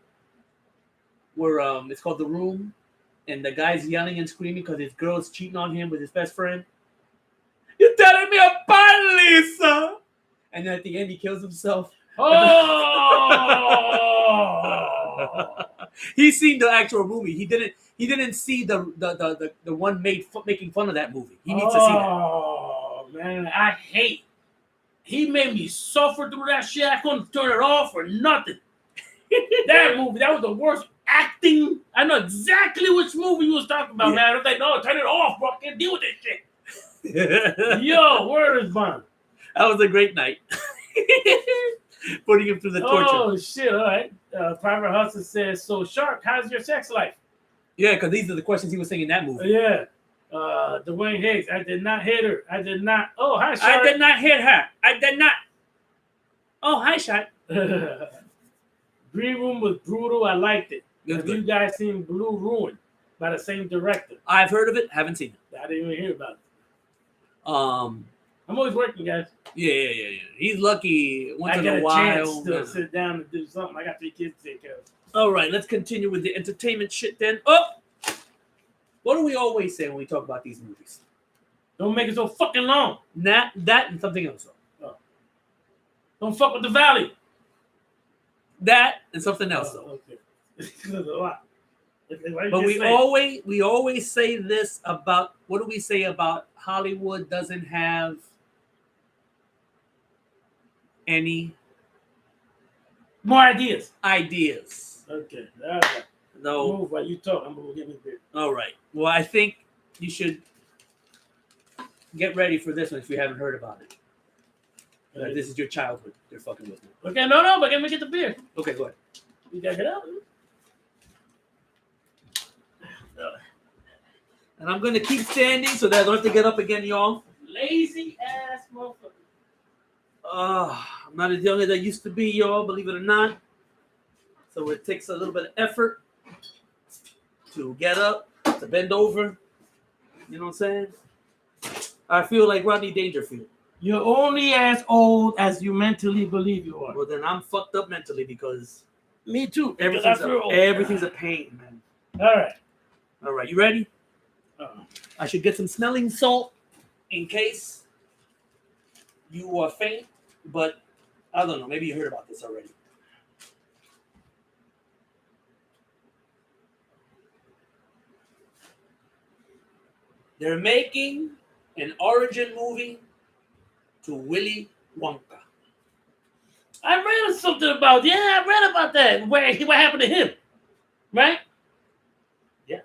where it's called The Room, and the guy's yelling and screaming because his girl's cheating on him with his best friend. You're tearing me apart, Lisa! And then at the end, he kills himself. Oh! He's seen the actual movie. He didn't see the one making fun of that movie. He needs to see that. Oh man, I hate. He made me suffer through that shit. I couldn't turn it off for nothing. That movie, that was the worst acting. I know exactly which movie you was talking about, man. I was like, no, turn it off, bro. I can't deal with this shit. Yo, word is bond. That was a great night. Putting him through the torture. Oh shit! All right. Private Hudson says, "So Shark, how's your sex life?" Yeah, because these are the questions he was saying in that movie. Yeah. Dwayne Higgs, I did not hit her. I did not. Oh, hi, Shark. I did not hit her. I did not. Oh, hi, Shark. Green Room was brutal. I liked it. Have you guys seen Blue Ruin by the same director? I've heard of it. Haven't seen it. I didn't even hear about it. I'm always working, guys. Yeah. He's lucky once in a while. I get a chance to sit down and do something. I got 3 kids to take care of. All right, let's continue with the entertainment shit then. Oh! What do we always say when we talk about these movies? Don't make it so fucking long. That and something else. Oh. Don't fuck with the valley. That and something else. Okay. There's a lot. But we always say this about, what do we say about Hollywood doesn't have any more ideas. Ideas. Okay. All right. No. Move while you talk. I'm gonna get me beer. All right. Well, I think you should get ready for this one if you haven't heard about it. This is your childhood. They're fucking with me. Okay, no, but let me get the beer. Okay, go ahead. You gotta get out. And I'm gonna keep standing so that I don't have to get up again, y'all. Lazy ass motherfucker. I'm not as young as I used to be, y'all, believe it or not. So it takes a little bit of effort to get up, to bend over. You know what I'm saying? I feel like Rodney Dangerfield. You're only as old as you mentally believe you are. Well, then I'm fucked up mentally because Me too. everything's a pain, man. All right, you ready? I should get some smelling salt in case you are faint, but I don't know. Maybe you heard about this already. They're making an origin movie to Willy Wonka. I read something about. Yeah, I read about that. What happened to him? Right? Yeah.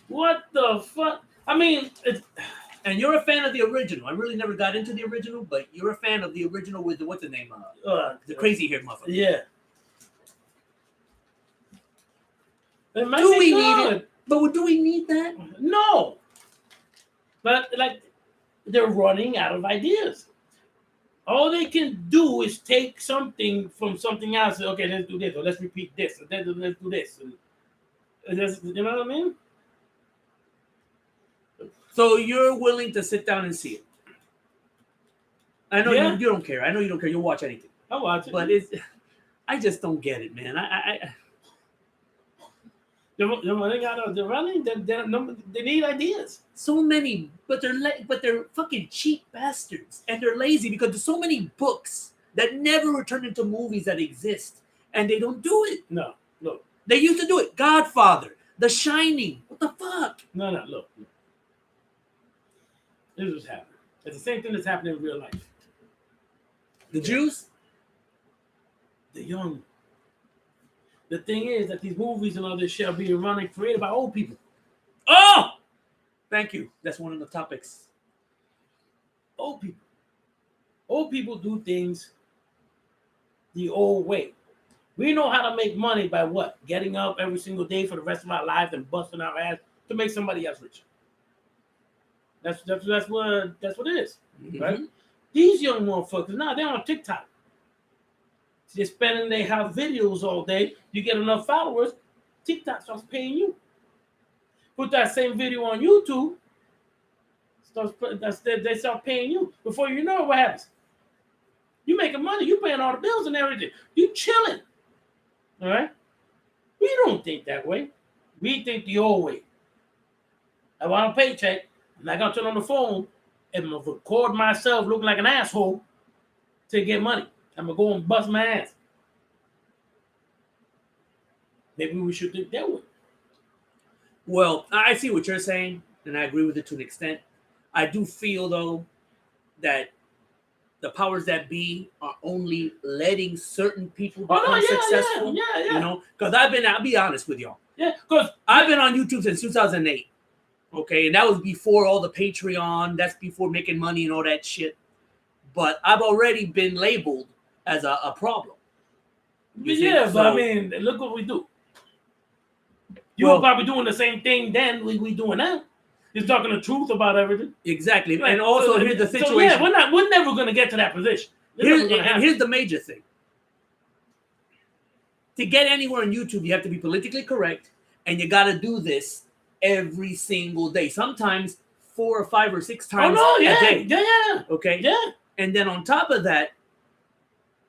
What the fuck? I mean, and you're a fan of the original. I really never got into the original, but you're a fan of the original with the what's the name? The crazy haired motherfucker. Yeah. Do we need it? But do we need that? No. But like, they're running out of ideas. All they can do is take something from something else. And, okay, let's do this, or let's repeat this, or let's do this. And you know what I mean? So you're willing to sit down and see it? I know Yeah. you don't care. I know you don't care. You'll watch anything. I'll watch it. But I just don't get it, man. They're running. They need ideas. So many, but they're fucking cheap bastards, and they're lazy because there's so many books that never were turned into movies that exist, and they don't do it. No, look. They used to do it. Godfather, The Shining. What the fuck? No, look. This is what's happening. It's the same thing that's happening in real life. The Jews? The young. The thing is that these movies and all this shit are being created by old people. Oh! Thank you. That's one of the topics. Old people. Old people do things the old way. We know how to make money by what? Getting up every single day for the rest of our lives and busting our ass to make somebody else rich. That's what it is, right? These young motherfuckers, now they're on TikTok. They're spending their house videos all day. You get enough followers, TikTok starts paying you. Put that same video on YouTube, they start paying you. Before you know it, what happens? You making money. You paying all the bills and everything. You chilling. All right? We don't think that way. We think the old way. I want a paycheck. I'm not going to turn on the phone and record myself looking like an asshole to get money. I'm going to go and bust my ass. Maybe we should think that way. Well, I see what you're saying, and I agree with it to an extent. I do feel, though, that the powers that be are only letting certain people become successful. Yeah. You know, because I'll be honest with y'all. Yeah, because I've been on YouTube since 2008. Okay, and that was before all the Patreon. That's before making money and all that shit. But I've already been labeled as a problem. But I mean, look what we do. You were probably doing the same thing then we doing now. Just talking the truth about everything. Exactly. Right. And also, here's the situation. So we're never going to get to that position. Here's the major thing. To get anywhere on YouTube, you have to be politically correct, and you got to do this every single day. Sometimes 4 or 5 or 6 times a day. Yeah. Okay? Yeah. And then on top of that,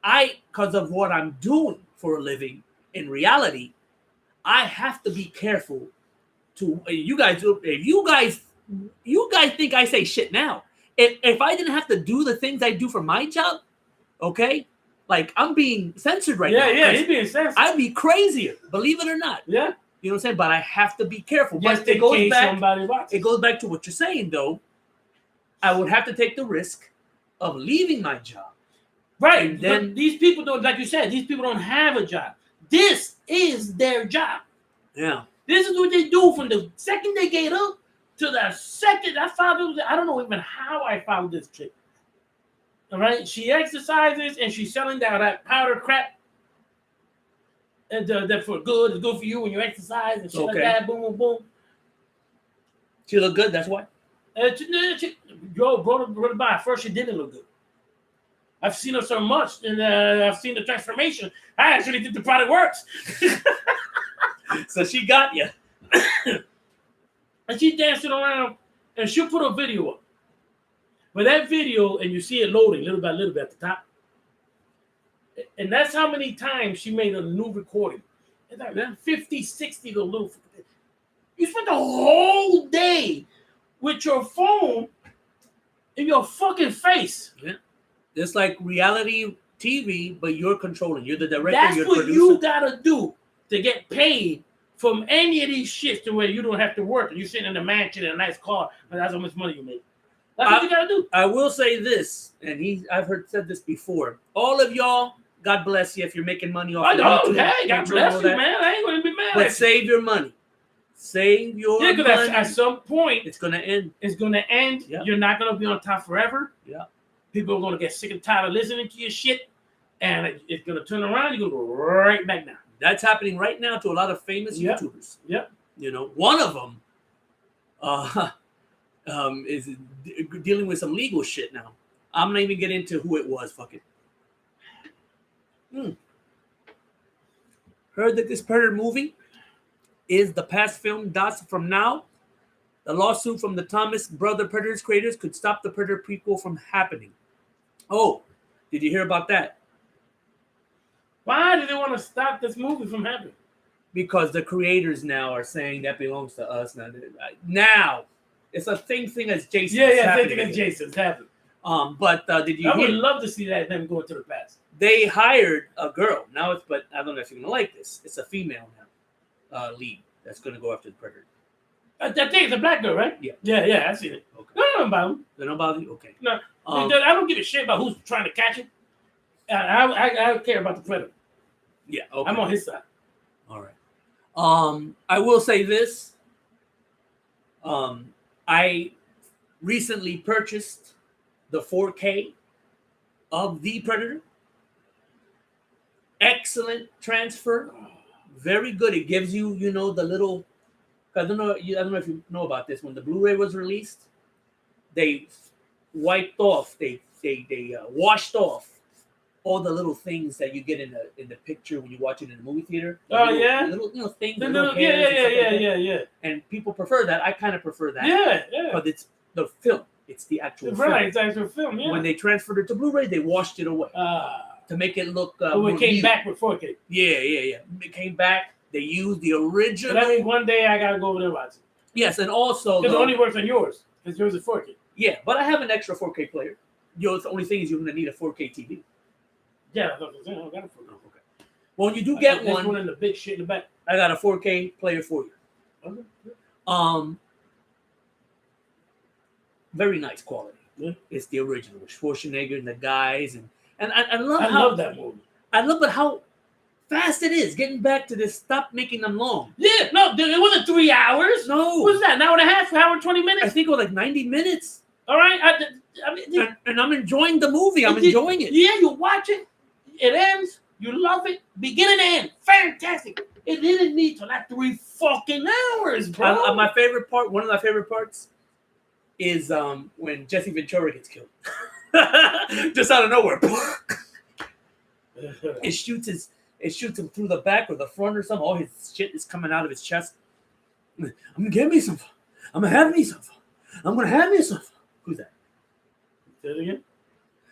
because of what I'm doing for a living, in reality, I have to be careful to you guys think I say shit now. If I didn't have to do the things I do for my job, okay? Like I'm being censored right now. Yeah, he's being censored. I'd be crazier, believe it or not. Yeah. You know what I'm saying? But I have to be careful. Just but it goes back to what you're saying though. I would have to take the risk of leaving my job. Right. And then but these people don't, like you said, these people don't have a job. This is their job. Yeah. This is what they do from the second they get up to the second I found it. I don't know even how I found this chick. All right, she exercises and she's selling that powder crap. And that for good, it's good for you when you exercise and shit like that. Boom, boom, boom. She look good. That's why. Brought her by. First, she didn't look good. I've seen her so much, and I've seen the transformation. I actually think the product works. So she got you. And she's dancing around, and she'll put a video up. But that video, and you see it loading little by little bit at the top. And that's how many times she made a new recording. It's like 50, 60 little. You spent the whole day with your phone in your fucking face. Yeah. It's like reality TV, but you're controlling. You're the director. That's you're what producer. you gotta do to get paid from any of these shits to where you don't have to work. You're sitting in a mansion in a nice car, but that's how much money you make. That's what you gotta do. I will say this, and I've said this before. All of y'all, God bless you if you're making money off. I know, YouTube, hey, God bless you, man. I ain't gonna be mad. But save your money. Save your money. Because at some point, it's gonna end. It's gonna end. Yeah. You're not gonna be on top forever. Yeah. People are gonna get sick and tired of listening to your shit, and it's gonna turn around. You're gonna go right back down. That's happening right now to a lot of famous YouTubers. Yep. You know, one of them is dealing with some legal shit now. I'm not even getting into who it was. Fuck it. Heard that this Predator movie is the past film dots from now. The lawsuit from the Thomas Brother Predators creators could stop the Predator prequel from happening. Oh, did you hear about that? Why do they want to stop this movie from happening? Because the creators now are saying that belongs to us now. It's the same thing as Jason. Yeah, same thing as Jason's happening. But did you? I would love to see them go into the past. They hired a girl now. But I don't know if you're gonna like this. It's a female now, lead that's gonna go after the Predator. I think it's a black girl, right? Yeah. I've seen it. Okay. No, about him. They don't bother you? Okay. No, I don't give a shit about who's trying to catch it. I care about the Predator. Yeah, okay. I'm on his side. All right. I will say this. I recently purchased the 4K of the Predator. Excellent transfer. Very good. It gives you, the little. I don't know if you know about this. When the Blu-ray was released, they wiped off. They washed off all the little things that you get in the picture when you watch it in the movie theater. Little things. Yeah. And people prefer that. I kind of prefer that. Yeah. But it's the film. It's the actual film. Right, it's actual film. Yeah. When they transferred it to Blu-ray, they washed it away to make it look. It came back with 4K. Yeah. It came back. They used the original. So that means one day I gotta go over there and watch it. Yes, and also it only works on yours because yours is 4K. Yeah, but I have an extra 4K player. The only thing is you're gonna need a 4K TV. Yeah, I don't got a 4K. Okay. Well, when you do get one, one in the big shit in the back. I got a 4K player for you. Okay. Very nice quality. Yeah. It's the original Schwarzenegger and the guys, and I love that movie. I love how fast it is getting back to this. Stop making them long. Yeah, no, it wasn't 3 hours. No, what was that? An hour and a half? Hour and 20 minutes? I think it was like 90 minutes. All right, I mean, and I'm enjoying the movie. I'm enjoying it. Yeah, you watch it. It ends. You love it. Beginning to end. Fantastic. It didn't need to like 3 fucking hours, bro. My favorite part. One of my favorite parts is when Jesse Ventura gets killed, just out of nowhere. It shoots him through the back or the front or something. All his shit is coming out of his chest. I'm gonna get me some. I'm gonna have me some. I'm gonna have me some. Who's that? Say it again.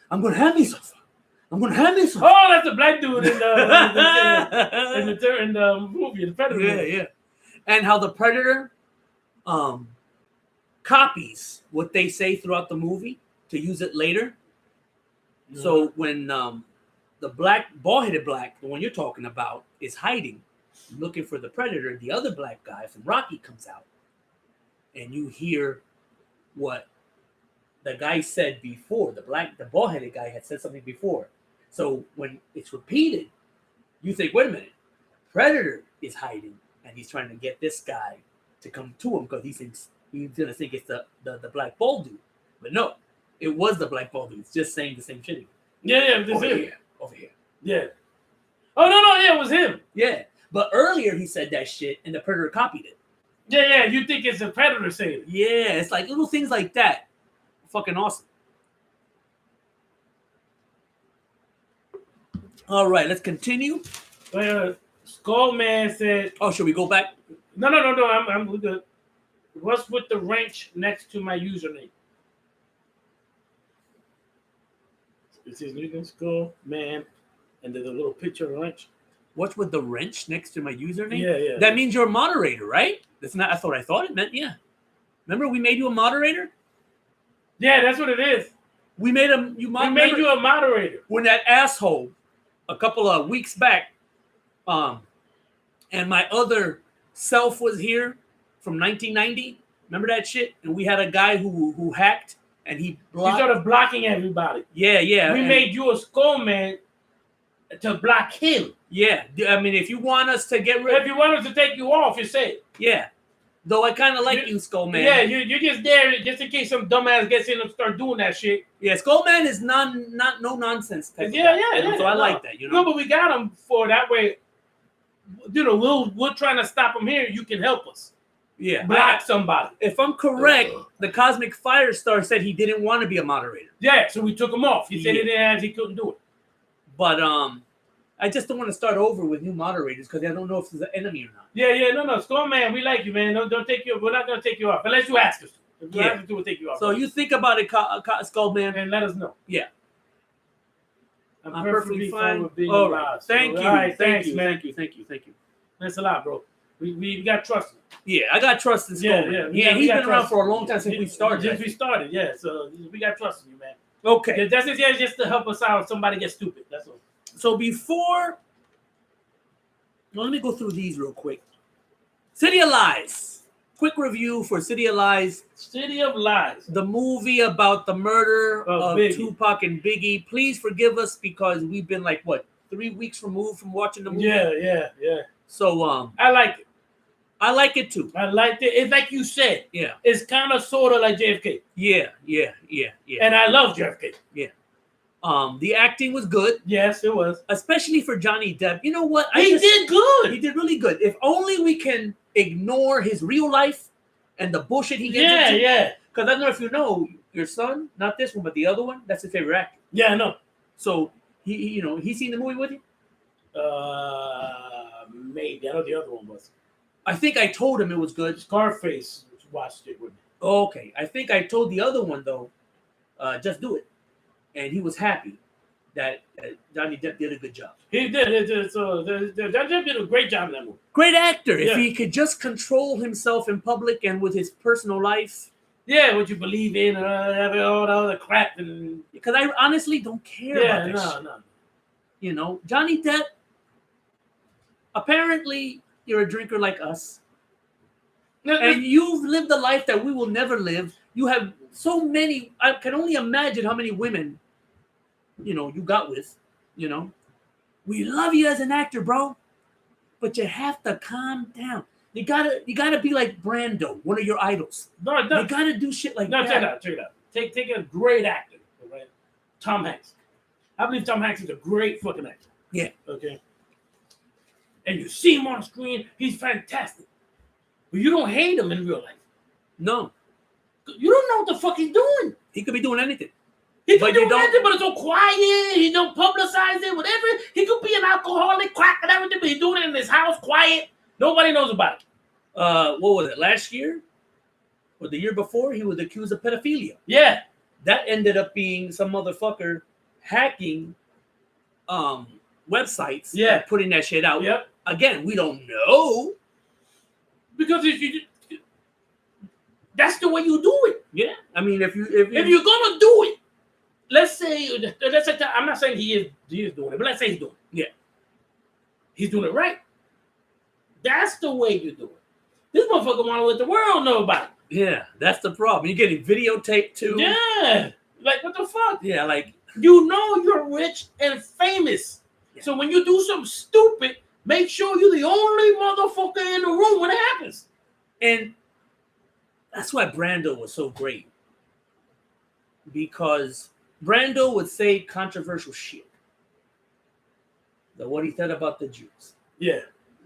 I'm gonna have me some. I'm gonna have me some. Oh, that's the black dude in the movie, the Predator movie. Yeah. And how the Predator copies what they say throughout the movie to use it later. Mm-hmm. So when the bald-headed black, the one you're talking about, is hiding, looking for the Predator, the other black guy from Rocky comes out, and you hear what the guy said before. The bald-headed guy had said something before. So when it's repeated, you think, wait a minute, Predator is hiding, and he's trying to get this guy to come to him because he thinks he's gonna think it's the black bald dude, but no, it was the black bald dude. It's just saying the same shit. Yeah, this Over him. here, over here. Yeah. Oh no, yeah, it was him. Yeah, but earlier he said that shit, and the predator copied it. Yeah, you think it's a predator saying it? Yeah, it's like little things like that. Fucking awesome. All right, let's continue. Skull Man said, Oh, should we go back? No, I'm good. What's with the wrench next to my username? It says Skull Man, and there's a little picture of a wrench. What's with the wrench next to my username? Yeah. That means you're a moderator, right? That's not. That's what I thought it meant. Yeah. Remember, we made you a moderator. Yeah, that's what it is. We made him. We made you a moderator. When that asshole, a couple of weeks back, and my other self was here from 1990. Remember that shit? And we had a guy who hacked and he blocked. He started blocking everybody. Yeah. We made you a Skull Man to block him. Yeah, I mean, if you want us to get rid, If you want us to take you off, you say it. yeah. Though I kind of like you, Skull Man. Yeah, you're just there just in case some dumbass gets in and start doing that shit. Yeah, Skull Man is no nonsense type. Yeah. So I like that. No, but we got him for that way. You know, we're trying to stop him here. You can help us. Yeah. Block somebody. If I'm correct, the Cosmic Firestar said he didn't want to be a moderator. Yeah, so we took him off. He said he couldn't do it. But I just don't want to start over with new moderators because I don't know if there's an enemy or not. Yeah, no, Skull Man, we like you, man. Don't take you. We're not gonna take you off unless you ask us to. If you ask us to, we'll take you off. So you think about it, Skull Man, and let us know. Yeah. I'm perfectly fine with being all alive. right. Thank you. Right, Thank you. man. Thank you. That's a lot, bro. We got trust. Yeah, I got trust in Skull Man. Yeah, he's been around for a long time since we started. Since we started, yeah. So we got trust in you, man. Okay. That's just to help us out if somebody gets stupid. That's all. So before, well, let me go through these real quick. City of Lies. Quick review for City of Lies. City of Lies. The movie about the murder of Biggie. Tupac and Biggie. Please forgive us because we've been 3 weeks removed from watching the movie. Yeah. So I like it. I like it too. I liked it. It's like you said. Yeah. It's kind of sort of like JFK. Yeah. And I love JFK. The acting was good, Yes, it was. especially for Johnny Depp. You know what? He did good. He did really good. If only we can ignore his real life and the bullshit he gets into. Yeah. Because I don't know if you know, your son, not this one, but the other one, that's his favorite actor. Yeah, I know. So he's seen the movie with you? Maybe. I know the other one was. I think I told him it was good. Scarface watched it with me. Okay. I think I told the other one though, just do it. And he was happy that Johnny Depp did a good job. He did. So Johnny Depp did a great job in that movie. Great actor. Yeah. If he could just control himself in public and with his personal life. Yeah, what you believe in, all the other crap. Because I honestly don't care about this shit. No. You know, Johnny Depp, apparently you're a drinker like us. And you've lived a life that we will never live. You have so many, I can only imagine how many women, you got with, We love you as an actor, bro. But you have to calm down. You gotta be like Brando, one of your idols. No. You gotta do shit like that. Check it out. Take a great actor, right? Tom Hanks. I believe Tom Hanks is a great fucking actor. Yeah. Okay. And you see him on screen, he's fantastic. But you don't hate him in real life. No. You don't know what the fuck he's doing. He could be doing anything. He could do anything, but it's so quiet. He don't publicize it, whatever. He could be an alcoholic, crack and everything, but he's doing it in his house, quiet. Nobody knows about it. What was it, last year? Or the year before? He was accused of pedophilia. Yeah. That ended up being some motherfucker hacking websites and putting that shit out. Yep. Again, we don't know. Because that's the way you do it. Yeah. I mean, if you're gonna do it, let's say I'm not saying he is doing it, but let's say he's doing it. Yeah. He's doing it right. That's the way you do it. This motherfucker want to let the world know about it. Yeah, that's the problem. You're getting videotaped too. Yeah. Like, what the fuck? Yeah, like, you're rich and famous. Yeah. So when you do something stupid, make sure you're the only motherfucker in the And that's why Brando was so great. Because Brando would say controversial shit. What he said about the Jews. Yeah.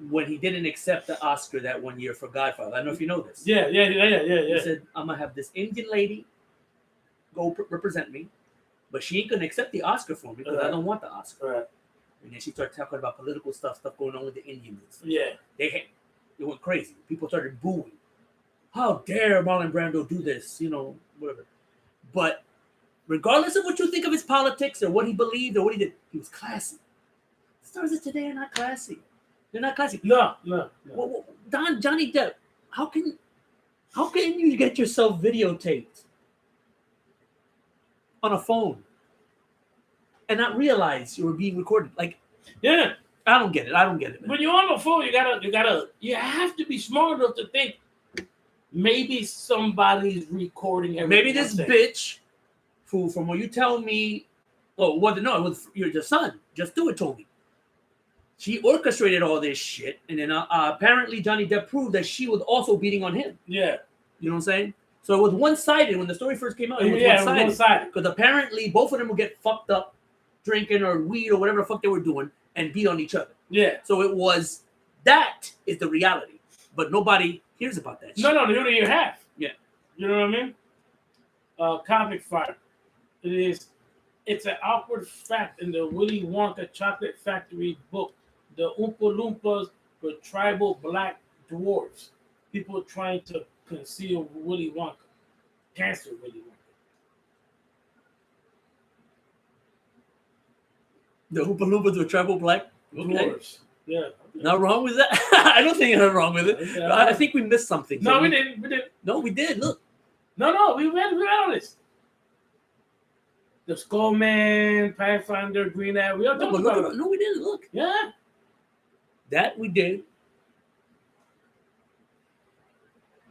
When he didn't accept the Oscar that one year for Godfather. I don't know if you know this. Yeah. He said, I'm going to have this Indian lady go represent me, but she ain't going to accept the Oscar for me because I don't want the Oscar. Right. And then she started talking about political stuff going on with the Indians. Yeah. They went crazy. People started booing. How dare Marlon Brando do this? Whatever. But regardless of what you think of his politics or what he believed or what he did, he was classy. Stars of today are not classy. They're not classy. No. Well, Johnny Depp, how can you get yourself videotaped on a phone and not realize you were being recorded? Like, yeah, I don't get it. Man. When you're on the phone, you have to be smart enough to think maybe somebody's recording everything. Maybe this bitch, who, from what you tell me, it was your son. Just do it, told me. She orchestrated all this shit, and then apparently Johnny Depp proved that she was also beating on him. Yeah. You know what I'm saying? So it was one-sided when the story first came out. It was one-sided. Because apparently both of them would get fucked up drinking or weed or whatever the fuck they were doing and beat on each other. Yeah. So that is the reality. But nobody hears about that shit. No, they don't even have. Yeah. You know what I mean? Comic fire. It's an awkward fact in the Willy Wonka Chocolate Factory book. The Oompa Loompas were tribal black dwarves. People trying to conceal Willy Wonka. Cancel Willy Wonka. The Oompa Loompas were tribal black dwarves. Yeah. Okay. Not wrong with that. I don't think there's wrong with it. Okay. I think we missed something. No, we didn't. No, we did. Look. No, we read on this. The Skullman, Pathfinder, Green Arrow. We all talked about it. No, we didn't. Look. Yeah. That we did.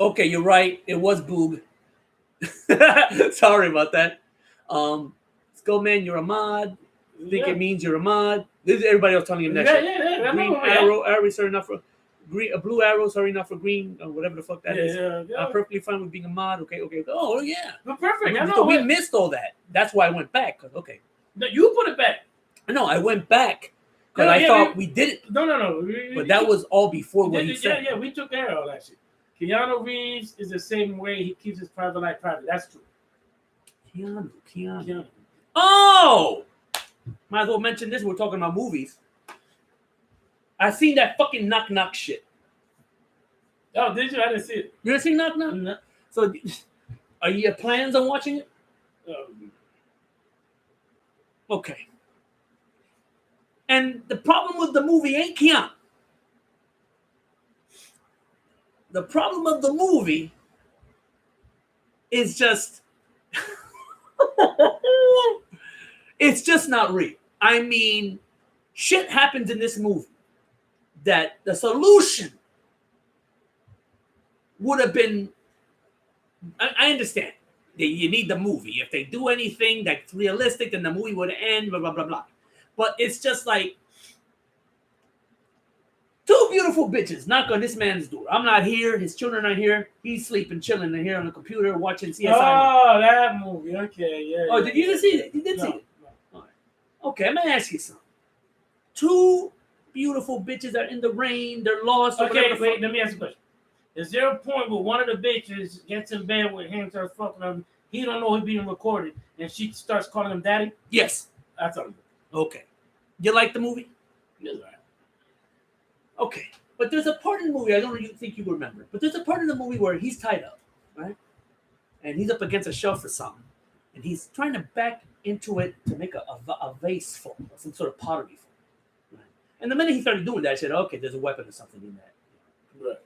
Okay, you're right. It was Boog. Sorry about that. Skullman, you're a mod. I think it means you're a mod. This is everybody else telling him that shit. Yeah. Green arrow, sorry, not for green. A blue arrow, sorry, not for green, or whatever the fuck that is. Yeah. I'm perfectly fine with being a mod. Okay. Oh, yeah. But perfect. So we missed all that. That's why I went back. Okay. No, you put it back. No, I went back because I thought we did it. No. But that was all before what he said. Yeah, we took care of all that shit. Keanu Reeves is the same way he keeps his private life private. That's true. Keanu. Oh! Might as well mention this. We're talking about movies. I seen that fucking Knock Knock shit. Oh, did you? I didn't see it. You didn't see Knock Knock? No. So, are you plans on watching it? Okay. And the problem with the movie ain't Keanu. The problem of the movie is just... it's just not real. I mean, shit happens in this movie that the solution would have been... I understand that you need the movie. If they do anything that's realistic, then the movie would end, blah, blah, blah, blah. But it's just like... two beautiful bitches knock on this man's door. I'm not here. His children are here. He's sleeping, chilling in here on the computer, watching CSI. Oh, that movie. Okay, yeah. Oh, did you see it? You did see it? No. All right. Okay, I'm going to ask you something. Two beautiful bitches are in the rain. They're lost. Okay, wait. Let me ask you a question. Is there a point where one of the bitches gets in bed with him, starts fucking him, he don't know he's being recorded, and she starts calling him daddy? Yes. That's all. Okay. You like the movie? Yes, right. Okay, but there's a part in the movie, I don't think you remember, but there's a part in the movie where he's tied up, right? And he's up against a shelf or something, and he's trying to back into it to make a vase full, or some sort of pottery full. Right? And the minute he started doing that, I said, okay, there's a weapon or something in that. Right.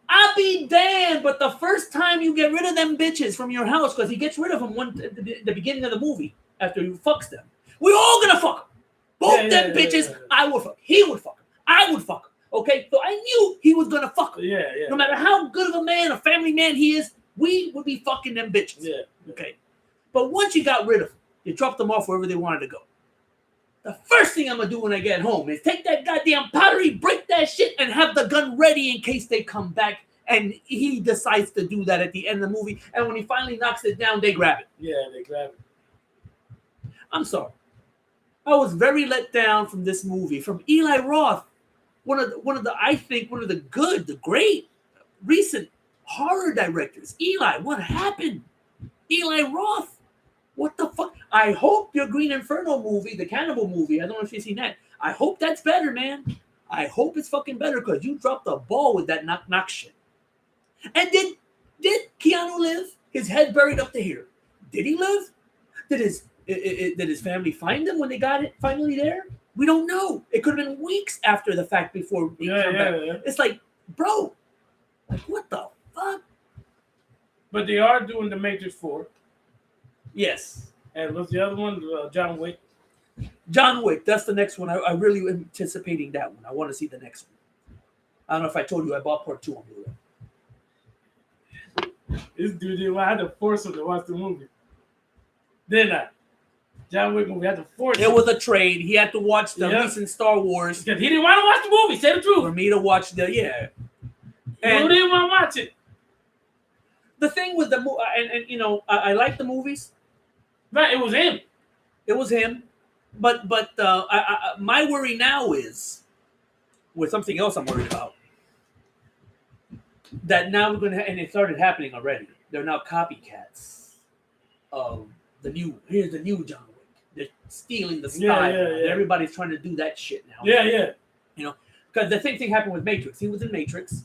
I'll be damned, but the first time you get rid of them bitches from your house, because he gets rid of them at the beginning of the movie, after he fucks them, we're all gonna fuck them. Both them bitches, I would fuck. He would fuck. I would fuck him. Okay? So I knew he was going to fuck him. Yeah. No matter how good of a man, a family man he is, we would be fucking them bitches. Yeah. Okay? But once you got rid of them, you dropped them off wherever they wanted to go. the first thing I'm gonna do when I get home is take that goddamn pottery, break that shit, and have the gun ready in case they come back. And he decides to do that at the end of the movie. And when he finally knocks it down, they grab it. Yeah, they grab it. I'm sorry. I was very let down from this movie, from Eli Roth, one of the great recent horror directors. Eli, what happened? Eli Roth, what the fuck? I hope your Green Inferno movie, the cannibal movie, I don't know if you've seen that. I hope that's better, man. I hope it's fucking better because you dropped the ball with that knock shit. And did Keanu live? His head buried up to here. Did he live? Did his family find him when they got it finally there? We don't know. It could have been weeks after the fact before he came back. Yeah. It's like, bro, like what the fuck? But they are doing the Matrix 4. Yes. And what's the other one? John Wick. John Wick. That's the next one. I really am anticipating that one. I want to see the next one. I don't know if I told you I bought part 2 on Blu-ray. This dude, I had to force him to watch the movie. Didn't I? John Wick movie, I had to force him. It was a trade. He had to watch the recent Star Wars. Because he didn't want to watch the movie. Say the truth. For me to watch the, And he didn't want to watch it. The thing with the movie, and you know, I like the movies. Right, it was him. It was him. But my worry now is with something else I'm worried about. That now we're going to, and it started happening already. They're now copycats of the new John Wick. They're stealing the style. Yeah. Everybody's trying to do that shit now. Yeah. You know, because the same thing happened with Matrix. He was in Matrix,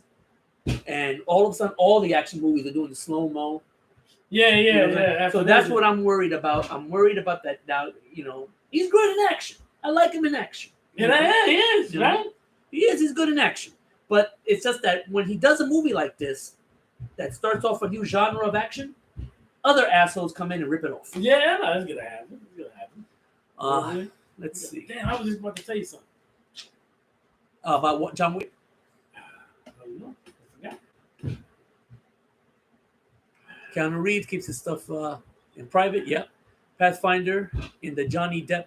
and all of a sudden, all the action movies are doing the slow mo. Yeah. So that's what I'm worried about. I'm worried about that now. You know, he's good in action. I like him in action. Yeah, he is, right? He is. He's good in action. But it's just that when he does a movie like this that starts off a new genre of action, other assholes come in and rip it off. Yeah, no, it's gonna happen. Let's see. Damn, I was just about to tell you something. About what, John Wick? I don't know. I forgot. Keanu Reeves keeps his stuff in private. Yeah. Pathfinder in the Johnny Depp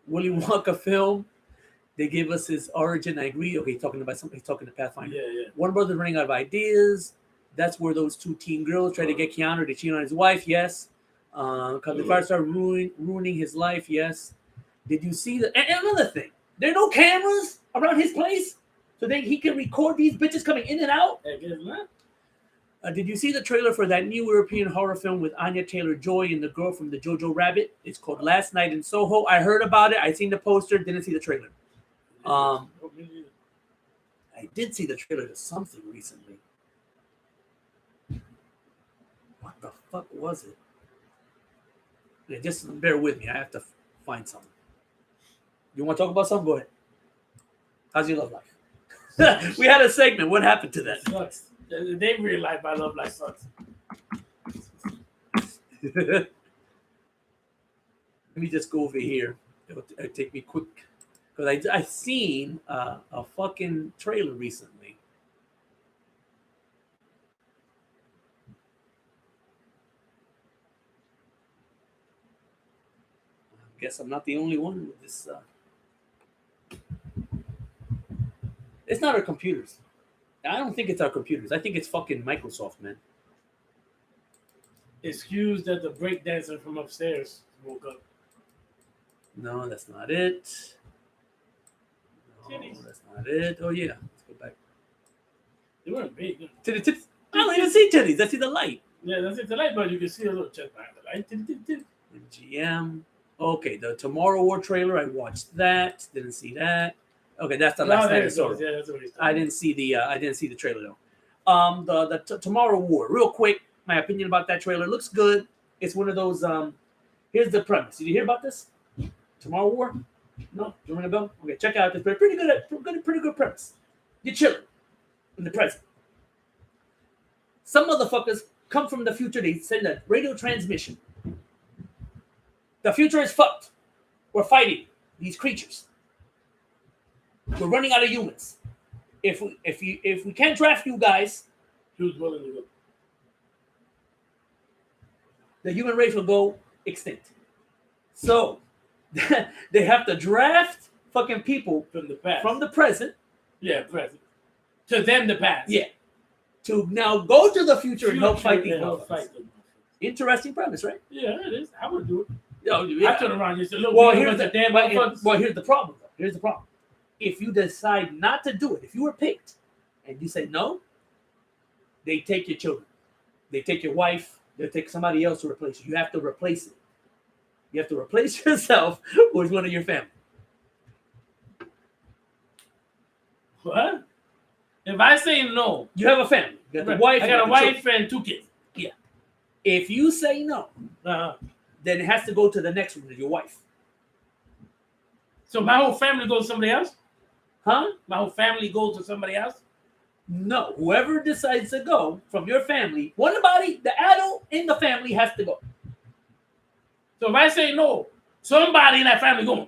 Willy Wonka film. They gave us his origin. I agree. Okay, talking about something. He's talking to Pathfinder. Yeah. One brother running out of ideas. That's where those 2 teen girls try to get Keanu to cheat on his wife. Yes. Because the fire started ruining his life. Yes. Did you see that? And another thing. There are no cameras around his place, so he can record these bitches coming in and out. I guess not. Did you see the trailer for that new European horror film with Anya Taylor-Joy and the girl from the Jojo Rabbit? It's called Last Night in Soho. I heard about it. I seen the poster. Didn't see the trailer. I did see the trailer to something recently. What the fuck was it? Yeah, just bear with me. I have to find something. You want to talk about something? Go ahead. How's your love life? We had a segment. What happened to that? It sucks. They realize my love life sucks. Let me just go over here. It'll take me quick. Because I seen a fucking trailer recently. I guess I'm not the only one with this. It's not our computers. I don't think it's our computers. I think it's fucking Microsoft, man. Excuse that the breakdancer from upstairs woke up. No, that's not it. No, that's not it. Oh, yeah. Let's go back. They weren't big. I don't even see titties. I see the light. Yeah, that's it. The light, but you can see a little chest behind the light. MGM. Okay, the Tomorrow War trailer. I watched that. Didn't see that. Okay, that's the last night I saw. Yeah, that's what he's I didn't see the trailer though. The Tomorrow War. Real quick, my opinion about that trailer looks good. It's one of those. Here's the premise. Did you hear about this? Tomorrow War? No, you ring a bell? Okay, check out this. Pretty good premise. You're chilling in the present. Some motherfuckers come from the future. They send a radio transmission. The future is fucked. We're fighting these creatures. We're running out of humans. If we can't draft you guys, who's willing to go? The human race will go extinct. So they have to draft fucking people from the past. from the present. Yeah, present. To them, the past. Yeah. To now go to the future and help fight these and help motherfuckers. fight them. Interesting premise, right? Yeah, it is. I would do it. Yeah. I turn around and just say, look, Well, here's the damn motherfuckers. well, here's the problem, though. Here's the problem. If you decide not to do it, if you were picked and you say no, they take your children. They take your wife. They'll take somebody else to replace you. You have to replace it. You have to replace yourself with one of your family. What? If I say no, You have a family. You got the wife. I you got a the wife children. and 2 kids. If you say no, Uh-huh. then it has to go to the next one, to your wife. So my whole family goes to somebody else? Huh? My whole family goes to somebody else? No. Whoever decides to go from your family, the adult in the family has to go. So if I say no, somebody in that family going.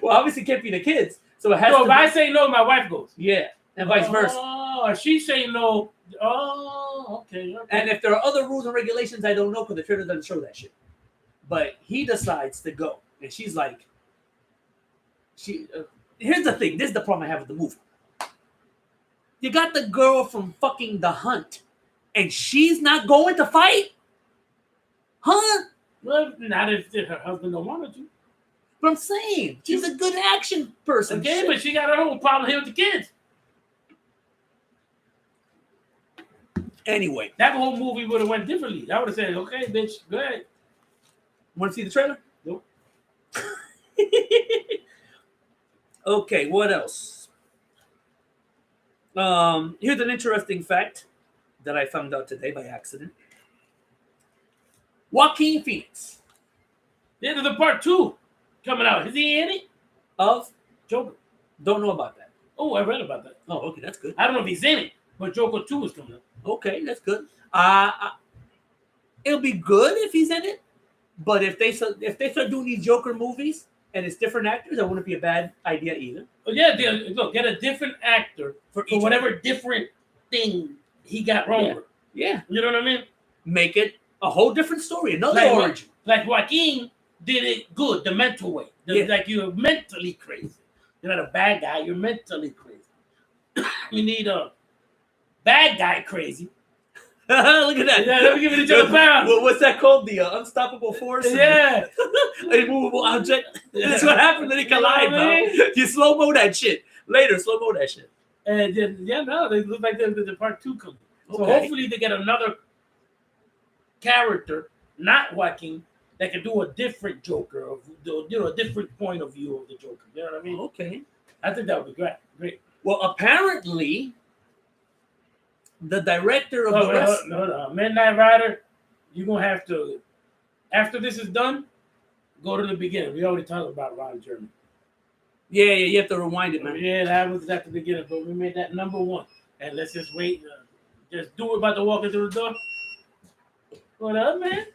Well, obviously it can't be the kids. So it has So to if be. I say no, my wife goes. Yeah. And vice versa. Oh, if she say no. Oh, okay. And if there are other rules and regulations, I don't know because the trailer doesn't show that shit. But he decides to go. And she's like, here's the thing. This is the problem I have with the movie. You got the girl from fucking The Hunt, and she's not going to fight? Huh? Well, not if her husband don't want her to. But I'm saying, she's a good action person. Okay, Shit. but she got her own problem here with the kids. Anyway, That whole movie would have went differently. I would have said, okay, bitch, go ahead. want to see the trailer? Nope. Okay, what else? Here's an interesting fact that I found out today by accident. Joaquin Phoenix Yeah, there's a part 2 coming out. Is he in it? of Joker. don't know about that. Oh, I read about that. Oh, okay, that's good. I don't know if he's in it, but Joker 2 is coming up. Okay, that's good. It'll be good if he's in it, but if they start doing these Joker movies and it's different actors, that wouldn't be a bad idea either. But yeah, look, get a different actor for each whatever different thing he got wrong Yeah. with. Yeah, You know what I mean? make it a whole different story, another Like origin. Like Joaquin did it good, the mental way. Yeah. Like you're mentally crazy. You're not a bad guy, you're mentally crazy. You need a bad guy crazy. Look at that. Yeah, let me give it each other pound. What's that called? The unstoppable force? Yeah. An immovable object. That's what happened. Then they You know what collide, I bro. mean? You slow-mo that shit. Later, slow-mo that shit. And then, they look like the part 2 coming. So Okay. hopefully they get another character, not Joaquin, that can do a different Joker, or a different point of view of the Joker. You know what I mean? Okay. I think that would be great. Well, apparently, the director of the rest. No. Midnight Rider, you're gonna have to, after this is done, go to the beginning. We already talked about Ron Jeremy. Yeah, you have to rewind it, man. Yeah, that was at the beginning, but we made that number 1. And let's just wait. Just do it about to walk into the door. What up, man?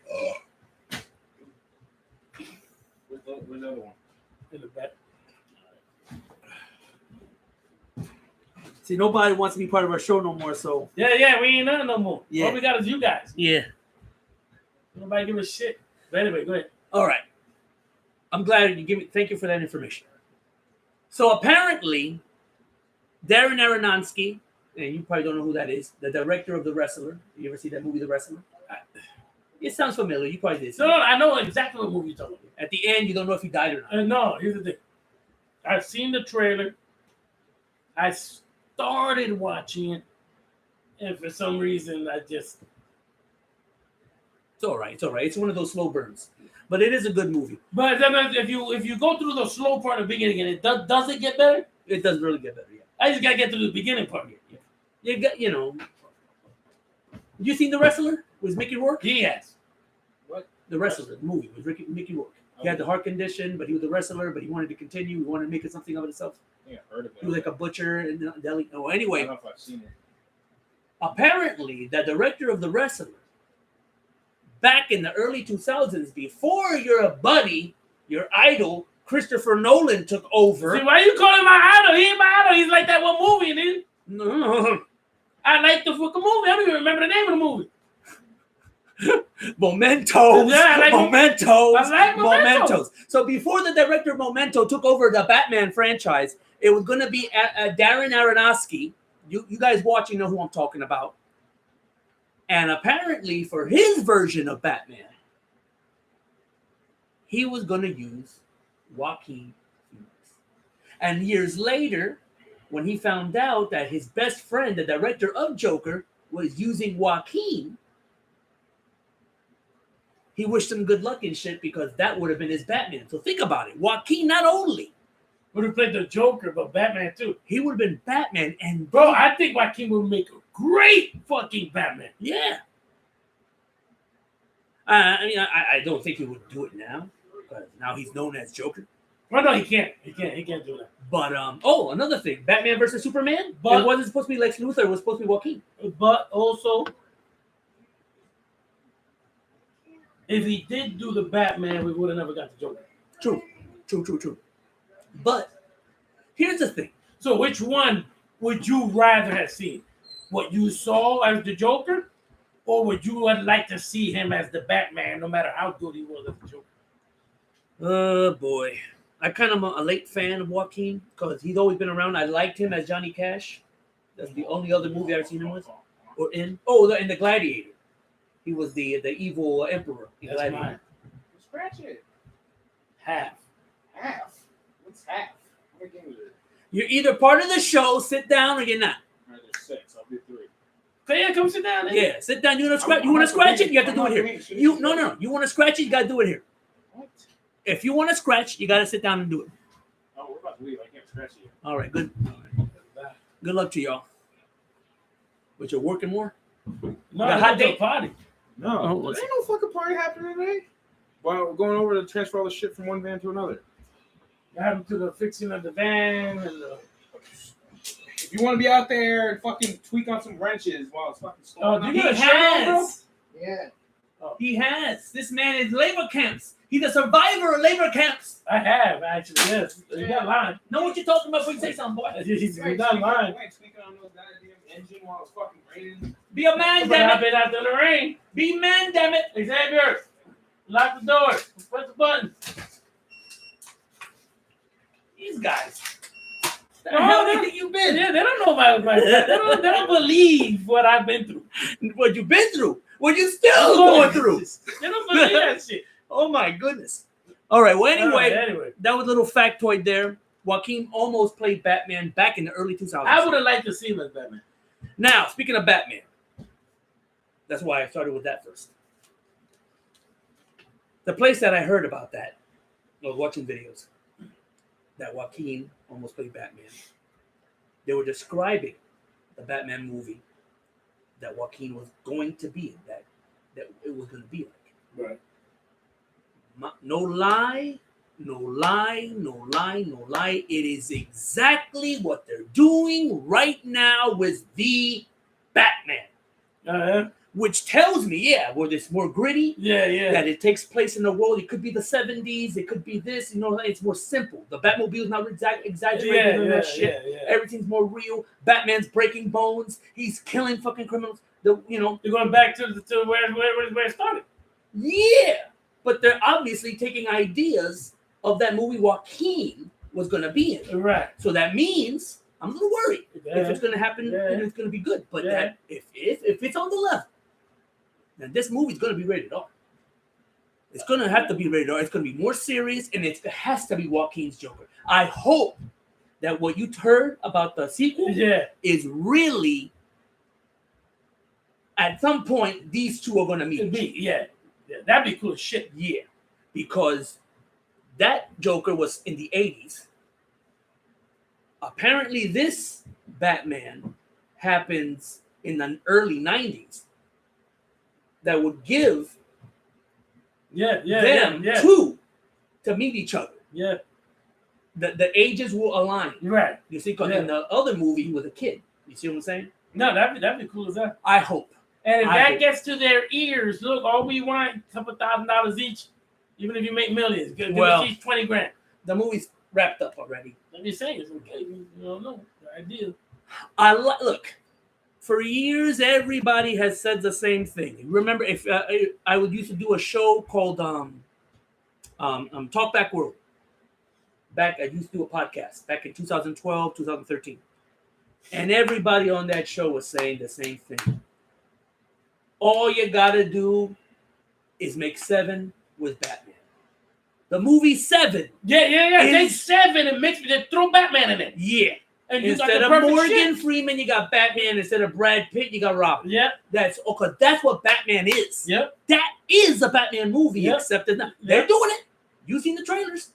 Where's the other one? In the back. See, nobody wants to be part of our show no more, so. Yeah, we ain't nothing no more. Yeah. All we got is you guys. Yeah. Nobody give a shit. But anyway, go ahead. All right. I'm glad thank you for that information. So apparently, Darren Aronofsky, and you probably don't know who that is, the director of The Wrestler. You ever see that movie, The Wrestler? It sounds familiar. You probably did. No, I know exactly what movie you're talking about. At the end, you don't know if he died or not. No, here's the thing. I've seen the trailer. I started watching it, and for some reason, I just. It's all right. It's one of those slow burns, but it is a good movie. But then if you go through the slow part of the beginning, and does it get better? It does really get better. Yeah. I just gotta get to the beginning part here. You got, You seen The Wrestler with Mickey Rourke? He has. What? The Wrestler, the movie with Mickey Rourke. He had the heart condition, but he was a wrestler, but he wanted to continue. He wanted to make it something of himself. I think I heard of it. He was like a butcher in the deli. Oh, I anyway, don't know if I've seen it. apparently the director of The Wrestler, back in the early 2000s, before your buddy, your idol, Christopher Nolan took over. See, why you calling my idol? He ain't my idol. He's like that one movie, dude. No. I like the fucking movie. I don't even remember the name of the movie. Mementos. Yeah, I like Mementos. I like Mementos. Mementos. So before the director of Memento took over the Batman franchise, it was going to be Darren Aronofsky. You guys watching know who I'm talking about. And apparently, for his version of Batman, he was going to use Joaquin Phoenix. And years later, when he found out that his best friend, the director of Joker, was using Joaquin, he wished him good luck and shit because that would have been his Batman. So think about it. Joaquin not only would have played the Joker, but Batman too. He would have been Batman. And bro, I think Joaquin would make a great fucking Batman. Yeah. I mean, I don't think he would do it now because now he's known as Joker. Well, no, he can't. He can't do that. But another thing, Batman versus Superman. But it wasn't supposed to be Lex Luthor. It was supposed to be Joaquin. But also, if he did do the Batman, we would have never got the Joker. True. But here's the thing. So which one would you rather have seen? What you saw as the Joker? Or would you like to see him as the Batman, no matter how good he was as the Joker? Oh, boy. I kind of am a late fan of Joaquin because he's always been around. I liked him as Johnny Cash. That's the only other movie I've ever seen him with. Or in. Oh, in The Gladiator. He was the evil emperor. That's mine. Scratch it. Half. What's half? What game is it? You're either part of the show, sit down, or you're not. All right, there's 6. I'll be 3. Okay, yeah, come sit down. Then. Yeah, sit down. You want to scratch? You want to scratch it? You have to do it here. No. You want to scratch it? You got to do it here. What? If you want to scratch, you got to sit down and do it. Oh, we're about to leave. I can't scratch it. All right, good. Good luck to y'all. But you're working more? No, got a hot date party. No, Oh, there ain't no fucking party happening today. Well, we're going over to transfer all the shit from one van to another. What happened to the fixing of the van and the... If you want to be out there and fucking tweak on some wrenches while it's fucking storming. you got a shirt on, bro? Yeah. Oh. He has. This man is labor camps. He's a survivor of labor camps. I have, actually, yes. You're not lying. Know what you're talking about before you say something, boy. You're not lying. Tweaking on those goddamn engine while it's fucking raining. Be a man, But I've damn it. been out there in the rain. Be man, damn it. Xavier, lock the door. Press the button. These guys. No, How do you think you've been? Yeah, they don't know about my they don't believe what I've been through. What you've been through. What you still going through. They don't believe that shit. Oh, my goodness. All right. Well, anyway, Anyway, that was a little factoid there. Joaquin almost played Batman back in the early 2000s. I would have liked to see him as Batman. Now, speaking of Batman, that's why I started with that first. The place that I heard about that, I was watching videos, that Joaquin almost played Batman. They were describing the Batman movie that Joaquin was going to be in, that it was going to be like. Right. No lie. It is exactly what they're doing right now with the Batman. Which tells me, where it's more gritty. Yeah. That it takes place in the world. It could be the 70s. It could be this. It's more simple. The Batmobile is not exaggerated on that shit. Yeah. Everything's more real. Batman's breaking bones. He's killing fucking criminals. You're going back to where it started. Yeah. But they're obviously taking ideas of that movie Joaquin was going to be in. Right. So that means I'm a little worried if it's going to happen and it's going to be good. But that if it's on the level, then this movie's going to be rated R. It's going to have to be rated R. It's going to be more serious, and it has to be Joaquin's Joker. I hope that what you heard about the sequel is really, at some point, these two are going to meet. Yeah, that'd be cool as shit. Yeah, because that Joker was in the 80s. Apparently, this Batman happens in the early 90s. That would give them two to meet each other. Yeah. The ages will align. Right. You see, because in the other movie, he was a kid. You see what I'm saying? No, that'd be cool as that. I hope. And if that gets to their ears, look, all we want, a couple $1,000 each, even if you make millions. Give us each $20,000. The movie's wrapped up already. I'm just saying, it's okay. You don't know. The idea. Look, For years, everybody has said the same thing. Remember, if I would used to do a show called Talk Back World. I used to do a podcast back in 2012, 2013. And everybody on that show was saying the same thing. All you gotta do is make 7 with Batman. The movie 7. Yeah. Take 7 and they throw Batman in it. Yeah. And you Instead got the of perfect Morgan shit. Freeman, you got Batman. Instead of Brad Pitt, you got Robin. Yeah. That's what Batman is. Yep. That is a Batman movie, Yep. except that they're doing it using the trailers.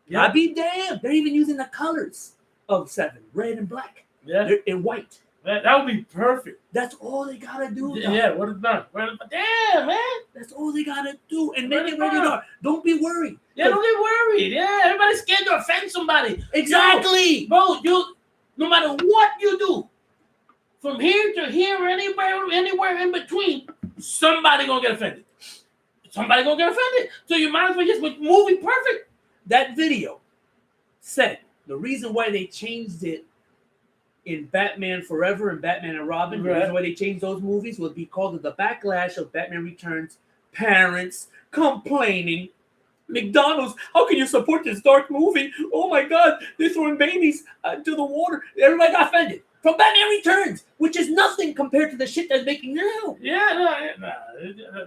Yeah. I'd be damned. They're even using the colors of 7, red and black. Yeah. They're in white. That would be perfect. That's all they gotta do. Yeah, what is done? Damn, man. That's all they gotta do. And What make is it rated done? R. Don't be worried. Yeah, don't get worried. Yeah, everybody's scared to offend somebody. Exactly. Bro, no matter what you do, from here to here, or anywhere in between, somebody gonna get offended. Somebody gonna get offended. So you might as well just make the movie perfect. That video said the reason why they changed it in Batman Forever and Batman and Robin, the reason why they changed those movies was because of the backlash of Batman Returns, parents complaining, McDonald's, how can you support this dark movie? Oh my God, they're throwing babies to the water. Everybody got offended from Batman Returns, which is nothing compared to the shit they're making now. Yeah,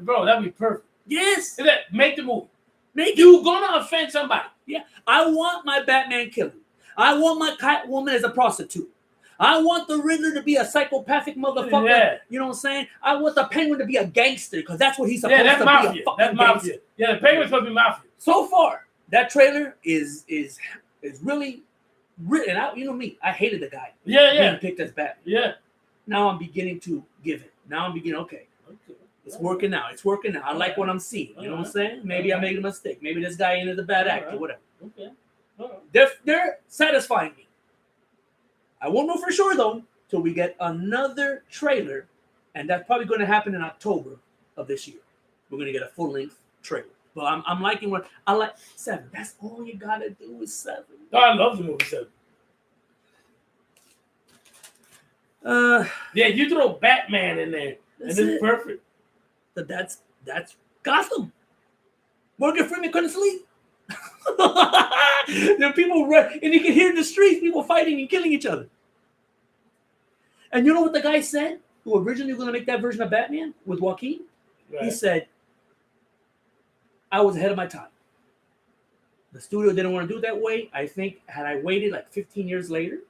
bro, that'd be perfect. Yes. Make the movie. Make You gonna offend somebody. Yeah. I want my Batman killing. I want my Catwoman as a prostitute. I want the Riddler to be a psychopathic motherfucker. Yeah. You know what I'm saying? I want the Penguin to be a gangster because that's what he's supposed Yeah, that's to mafia. be. A fucking That's mafia. gangster. Yeah, the Penguin's supposed to be mafia. So far, that trailer is really written out. You know me. I hated the guy. Yeah. Being picked as Batman. Yeah. Now I'm beginning to give it. Now I'm beginning. Okay. It's working out. It's working out. I like what I'm seeing. You know what I'm saying? Maybe I made a mistake. Maybe this guy ain't a bad actor. Whatever. Okay. They're satisfying me. I won't know for sure though till we get another trailer, and that's probably going to happen in October of this year. We're going to get a full-length trailer. But I'm liking what I like. 7. That's all you gotta do is 7. Oh, I love the movie 7. Yeah, you throw Batman in there, and it's perfect. But that's Gotham. Morgan Freeman couldn't sleep. There are people, and you can hear in the streets people fighting and killing each other. And you know what the guy said? Who originally was going to make that version of Batman with Joaquin? Right. He said, "I was ahead of my time. The studio didn't want to do it that way. I think had I waited like 15 years later,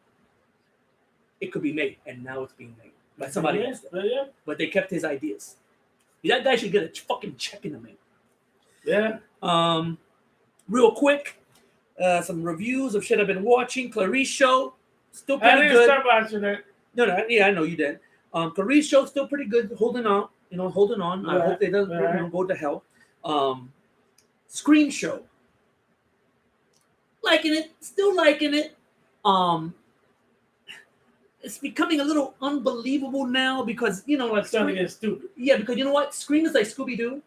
it could be made, and now it's being made by somebody else. Yeah. But they kept his ideas. That guy should get a fucking check in the mail." Yeah. Real quick, some reviews of shit I've been watching. Clarice show, still I pretty didn't good. start watching it. No, yeah, I know you did. Clarice show still pretty good, holding on. Holding on. I hope they don't go to hell. Scream show, liking it, still liking it. It's becoming a little unbelievable now because like It's starting to get stupid. Yeah, because you know what? Scream is like Scooby Doo.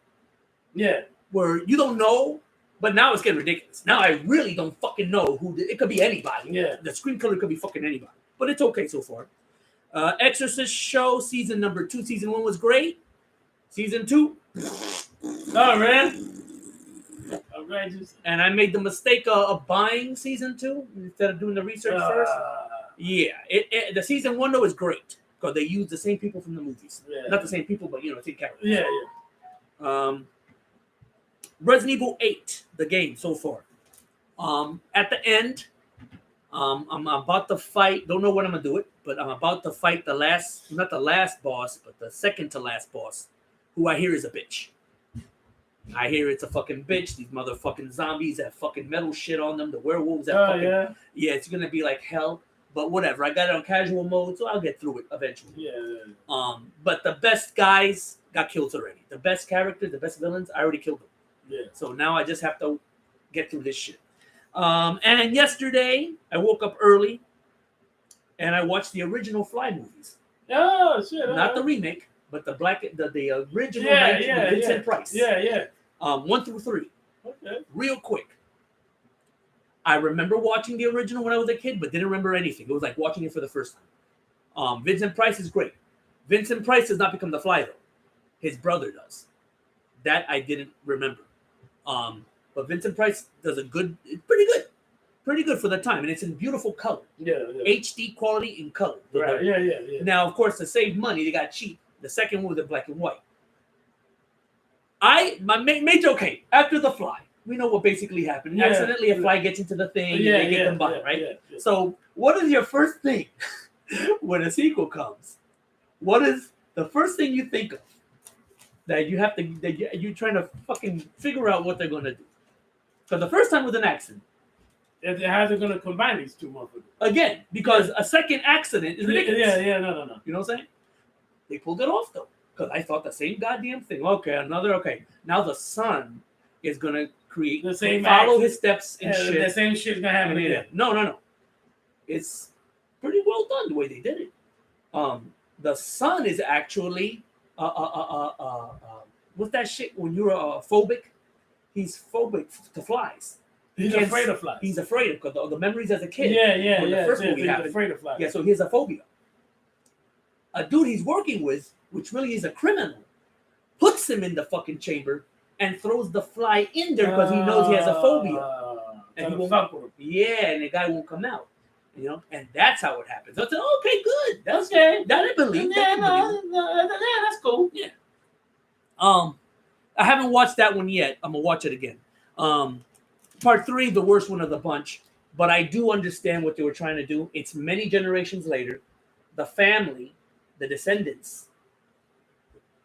Yeah. Where you don't know, but now it's getting ridiculous. Now I really don't fucking know who it could be anybody. Yeah. The screen killer could be fucking anybody. But it's okay so far. Exorcist show season number 2. Season 1 was great. Season 2. Oh man. Outrageous. And I made the mistake of buying season 2 instead of doing the research first. Yeah. The season 1 though is great because they use the same people from the movies. Yeah. Not the same people, but same characters. Yeah. Resident Evil 8, the game so far. At the end, I'm about to fight. Don't know when I'm gonna do it, but I'm about to fight not the last boss, but the second to last boss, who I hear is a bitch. I hear it's a fucking bitch. These motherfucking zombies have fucking metal shit on them. The werewolves have yeah, it's gonna be like hell. But whatever. I got it on casual mode, so I'll get through it eventually. Yeah. But the best guys got killed already. The best characters, the best villains, I already killed them. Yeah. So now I just have to get through this shit. And yesterday I woke up early and I watched the original Fly movies. Oh shit! Not the remake, but the original with Vincent Price. Yeah. 1 through 3. Okay. Real quick. I remember watching the original when I was a kid, but didn't remember anything. It was like watching it for the first time. Vincent Price is great. Vincent Price does not become the Fly though. His brother does. That I didn't remember. But Vincent Price does a good, pretty good for the time, and it's in beautiful color. Yeah. HD quality in color. Right. Yeah. Now, of course, to save money, they got cheap. The second one was in black and white. Okay, after the Fly, we know what basically happened. Yeah. Accidentally, a fly gets into the thing, and they get combined, right? Yeah. So, what is your first thing when a sequel comes? What is the first thing you think of that you have to, you're trying to fucking figure out what they're going to do? Because the first time was an accident. How they're going to combine these two motherfuckers? Again, because a second accident is ridiculous. Yeah, no. You know what I'm saying? They pulled it off, though. Because I thought the same goddamn thing. Okay. Now the son is going to create, the same follow his steps and shit. The same shit's going to happen again. No. It's pretty well done the way they did it. The son is actually, what's that shit when you're phobic? He's phobic to flies. He's afraid of flies. He's afraid of because the memories as a kid. Yeah. The first movie he's happened. afraid of flies. Yeah, so he has a phobia. A dude he's working with, which really is a criminal, puts him in the fucking chamber and throws the fly in there because he knows he has a phobia. And he won't fuck with him. Yeah, and the guy won't come out. You know, and that's how it happens. So I said, okay, good. That's okay. That I believe. That's cool. Yeah. I haven't watched that one yet. I'm gonna watch it again. Part 3, the worst one of the bunch, but I do understand what they were trying to do. It's many generations later. The family, the descendants,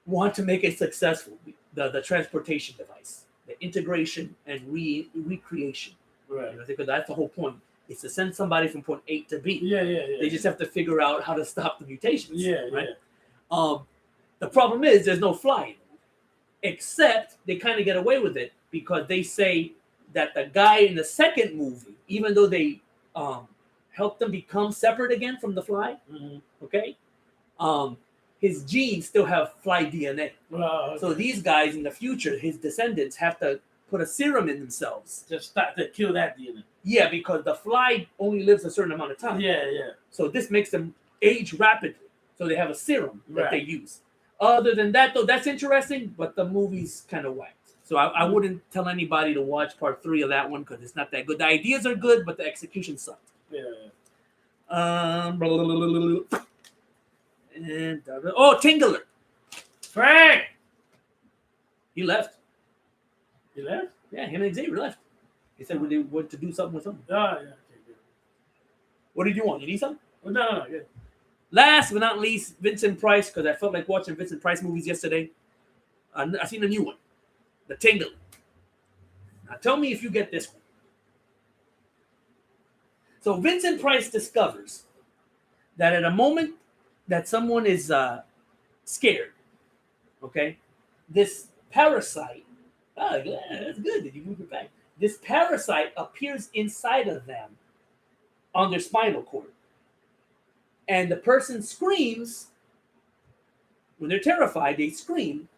want to make it successful. The transportation device, the integration and recreation. Right. You know, because that's the whole point. It's to send somebody from point A to B. Yeah. They just have to figure out how to stop the mutations. Yeah. The problem is there's no flying, except they kind of get away with it because they say that the guy in the second movie, even though they helped them become separate again from the fly, okay, his genes still have fly DNA. Okay. So these guys in the future, his descendants, have to put a serum in themselves. Just start to kill that DNA. Yeah, because the fly only lives a certain amount of time. Yeah. So this makes them age rapidly. So they have a serum that they use. Other than that, though, that's interesting, but the movie's kind of whacked. So I wouldn't tell anybody to watch part 3 of that one because it's not that good. The ideas are good, but the execution sucked. Yeah. Tingler. Frank! He left. He left? Yeah, him and Xavier left. He said they went to do something with something. Oh, yeah. Okay, good. What did you want? You need something? Well, no. Good. Last but not least, Vincent Price, because I felt like watching Vincent Price movies yesterday. I seen a new one, The Tingler. Now tell me if you get this one. So Vincent Price discovers that at a moment that someone is scared, okay, this parasite, that's good. Did you move it back? This parasite appears inside of them on their spinal cord. And the person screams, when they're terrified, they scream,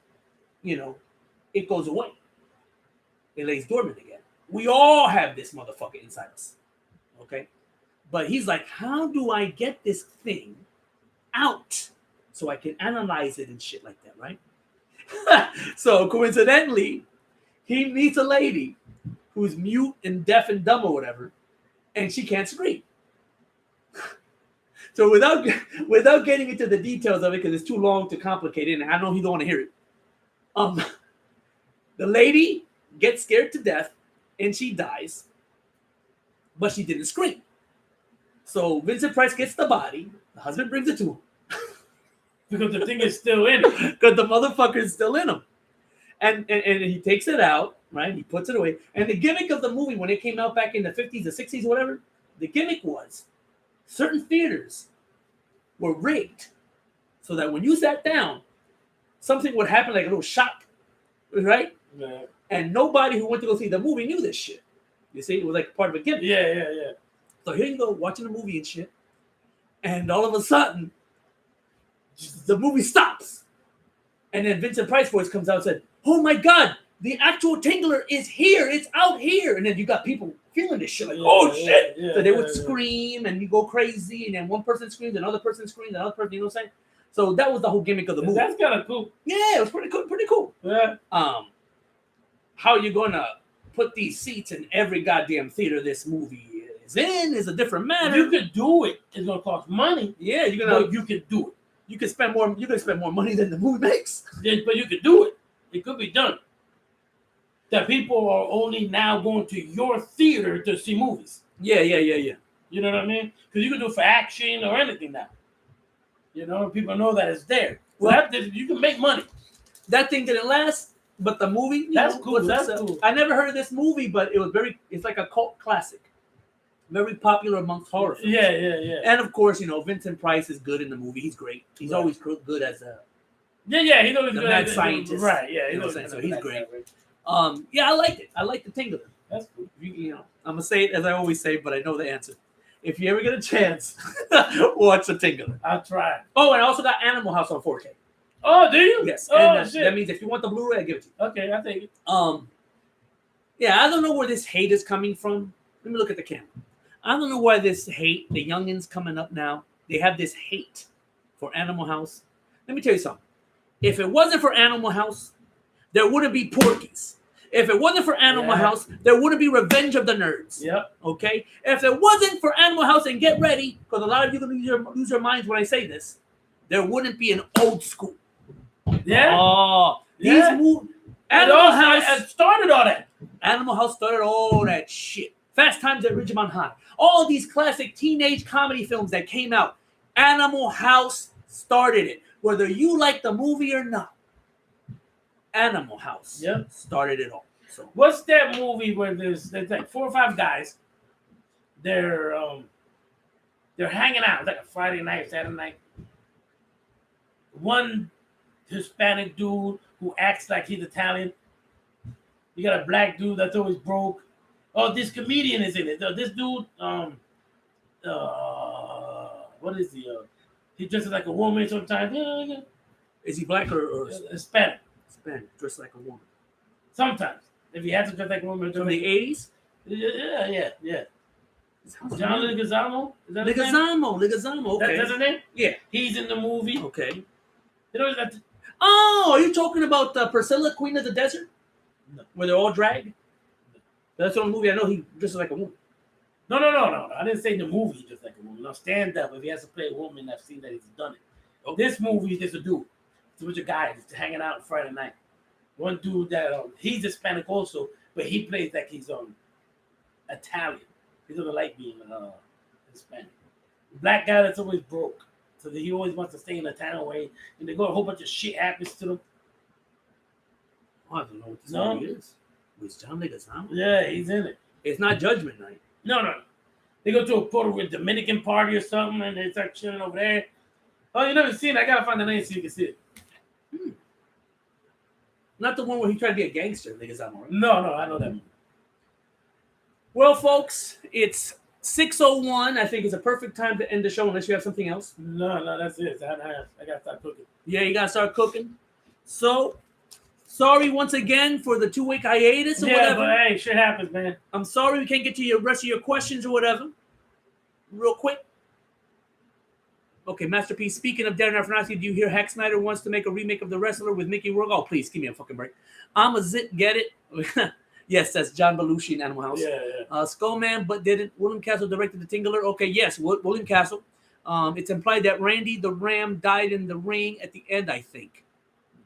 it goes away. It lays dormant again. We all have this motherfucker inside us, okay? But he's like, how do I get this thing out so I can analyze it and shit like that, right? So coincidentally, he meets a lady who's mute and deaf and dumb or whatever, and she can't scream. So without getting into the details of it, because it's too long to complicate it, and I know he don't want to hear it. The lady gets scared to death, and she dies, but she didn't scream. So Vincent Price gets the body. The husband brings it to him. Because the thing is still in him. Because the motherfucker is still in him. And he takes it out, right? He puts it away. And the gimmick of the movie, when it came out back in the 50s or 60s or whatever, the gimmick was certain theaters were rigged so that when you sat down, something would happen like a little shock, right? Yeah. And nobody who went to go see the movie knew this shit. You see, it was like part of a gimmick. Yeah. So here you go, watching the movie and shit. And all of a sudden, the movie stops. And then Vincent Price voice comes out and said, oh my God, the actual Tingler is here. It's out here. And then you got people feeling this shit like, shit. So they would scream and you go crazy. And then one person screams, another person screams, another person, you know what I'm saying? So that was the whole gimmick of the movie. That's kind of cool. Yeah, it was pretty cool. Pretty cool. Yeah. How are you gonna put these seats in every goddamn theater this movie is in is a different matter. You could do it. It's gonna cost money. Yeah, you're gonna. But you can do it. You can spend more. You can spend more money than the movie makes. But you could do it. It could be done. That people are only now going to your theater to see movies. Yeah. You know what I mean? Because you can do it for action or anything now. You know, people know that it's there. Well, you can make money. That thing didn't last, but the movie. That's cool. That's cool. I never heard of this movie, but it was it's like a cult classic. Very popular amongst horror films. Yeah. And of course, Vincent Price is good in the movie. He's great. He's always good as a. Yeah. He's always the good mad as scientist. Right. Yeah. So he's great. Yeah, I liked it. I liked the Tingler. That's cool. I'm gonna say it as I always say, but I know the answer. If you ever get a chance, watch the Tingler. I'll try. Oh, and I also got Animal House on 4K. Oh, do you? Yes. Oh, And shit. that means if you want the Blu-ray, I give it to you. Okay, I take it. Yeah, I don't know where this hate is coming from. Let me look at the camera. I don't know why this hate, the youngins coming up now, they have this hate for Animal House. Let me tell you something. If it wasn't for Animal House, there wouldn't be Porky's. If it wasn't for Animal House, there wouldn't be Revenge of the Nerds. Yep. Okay? If it wasn't for Animal House, and get ready, because a lot of you are going to lose your minds when I say this, there wouldn't be an Old School. Yeah. Oh, Yeah. these movies. Animal House It started all that. Animal House started all that shit. Fast Times at Ridgemont High. All these classic teenage comedy films that came out. Animal House started it. Whether you like the movie or not. Animal House started it all. So What's that movie where there's like 4 or 5 guys? They're hanging out. It's like a Friday night, Saturday night. One Hispanic dude who acts like he's Italian. You got a black dude that's always broke. Oh, this comedian is in it. This dude, what is he? He dresses like a woman sometimes. is he black or Hispanic? Hispanic, dressed like a woman? Sometimes. If he has to dress like a woman. From the 80s? Yeah. John Leguizamo? Is that his name? Leguizamo, okay. That's his name? Yeah. He's in the movie. Okay. You know, that, Oh, are you talking about Priscilla, Queen of the Desert? No. Where they're all dragged? That's the only movie I know he dresses like a woman. No. I didn't say the movie just like a woman. No, stand up. If he has to play a woman, I've seen that he's done it. Okay. This movie is just a dude. It's a bunch of guys hanging out on Friday night. One dude that he's Hispanic also, but he plays like he's Italian. He doesn't like being Hispanic. Black guy that's always broke. So that he always wants to stay in the town way. And they go a whole bunch of shit happens to them. Oh, I don't know what this movie is. Was John Leguizamo? Yeah, he's in it. It's not Judgment Night. No. They go to a Puerto Rican Dominican party or something and they start chilling over there. Oh, you never seen it? I gotta find the name so you can see it. Not the one where he tried to be a gangster, Leguizamo, right? No, I know that movie. Well, folks, it's 6:01. I think it's a perfect time to end the show unless you have something else. No, that's it. I gotta start cooking. Yeah, you gotta start cooking. So, sorry once again for the 2-week hiatus or whatever. But hey, shit happens, man. I'm sorry we can't get to your rest of your questions or whatever. Real quick. Okay, Masterpiece. Speaking of Darren Aronofsky, do you hear Zack Snyder wants to make a remake of The Wrestler with Mickey Rourke? Oh, please, give me a fucking break. I'm a zit, get it? Yes, that's John Belushi in Animal House. Yeah. Skullman, but didn't. William Castle directed The Tingler. Okay, yes, William Castle. It's implied that Randy the Ram died in the ring at the end, I think.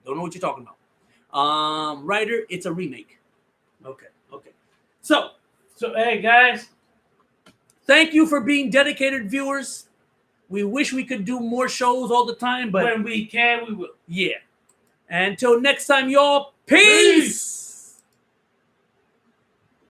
Don't know what you're talking about. Writer, it's a remake. Okay. So, hey, guys. thank you for being dedicated viewers. We wish we could do more shows all the time, but When we can, we will. yeah. Until next time, y'all, peace.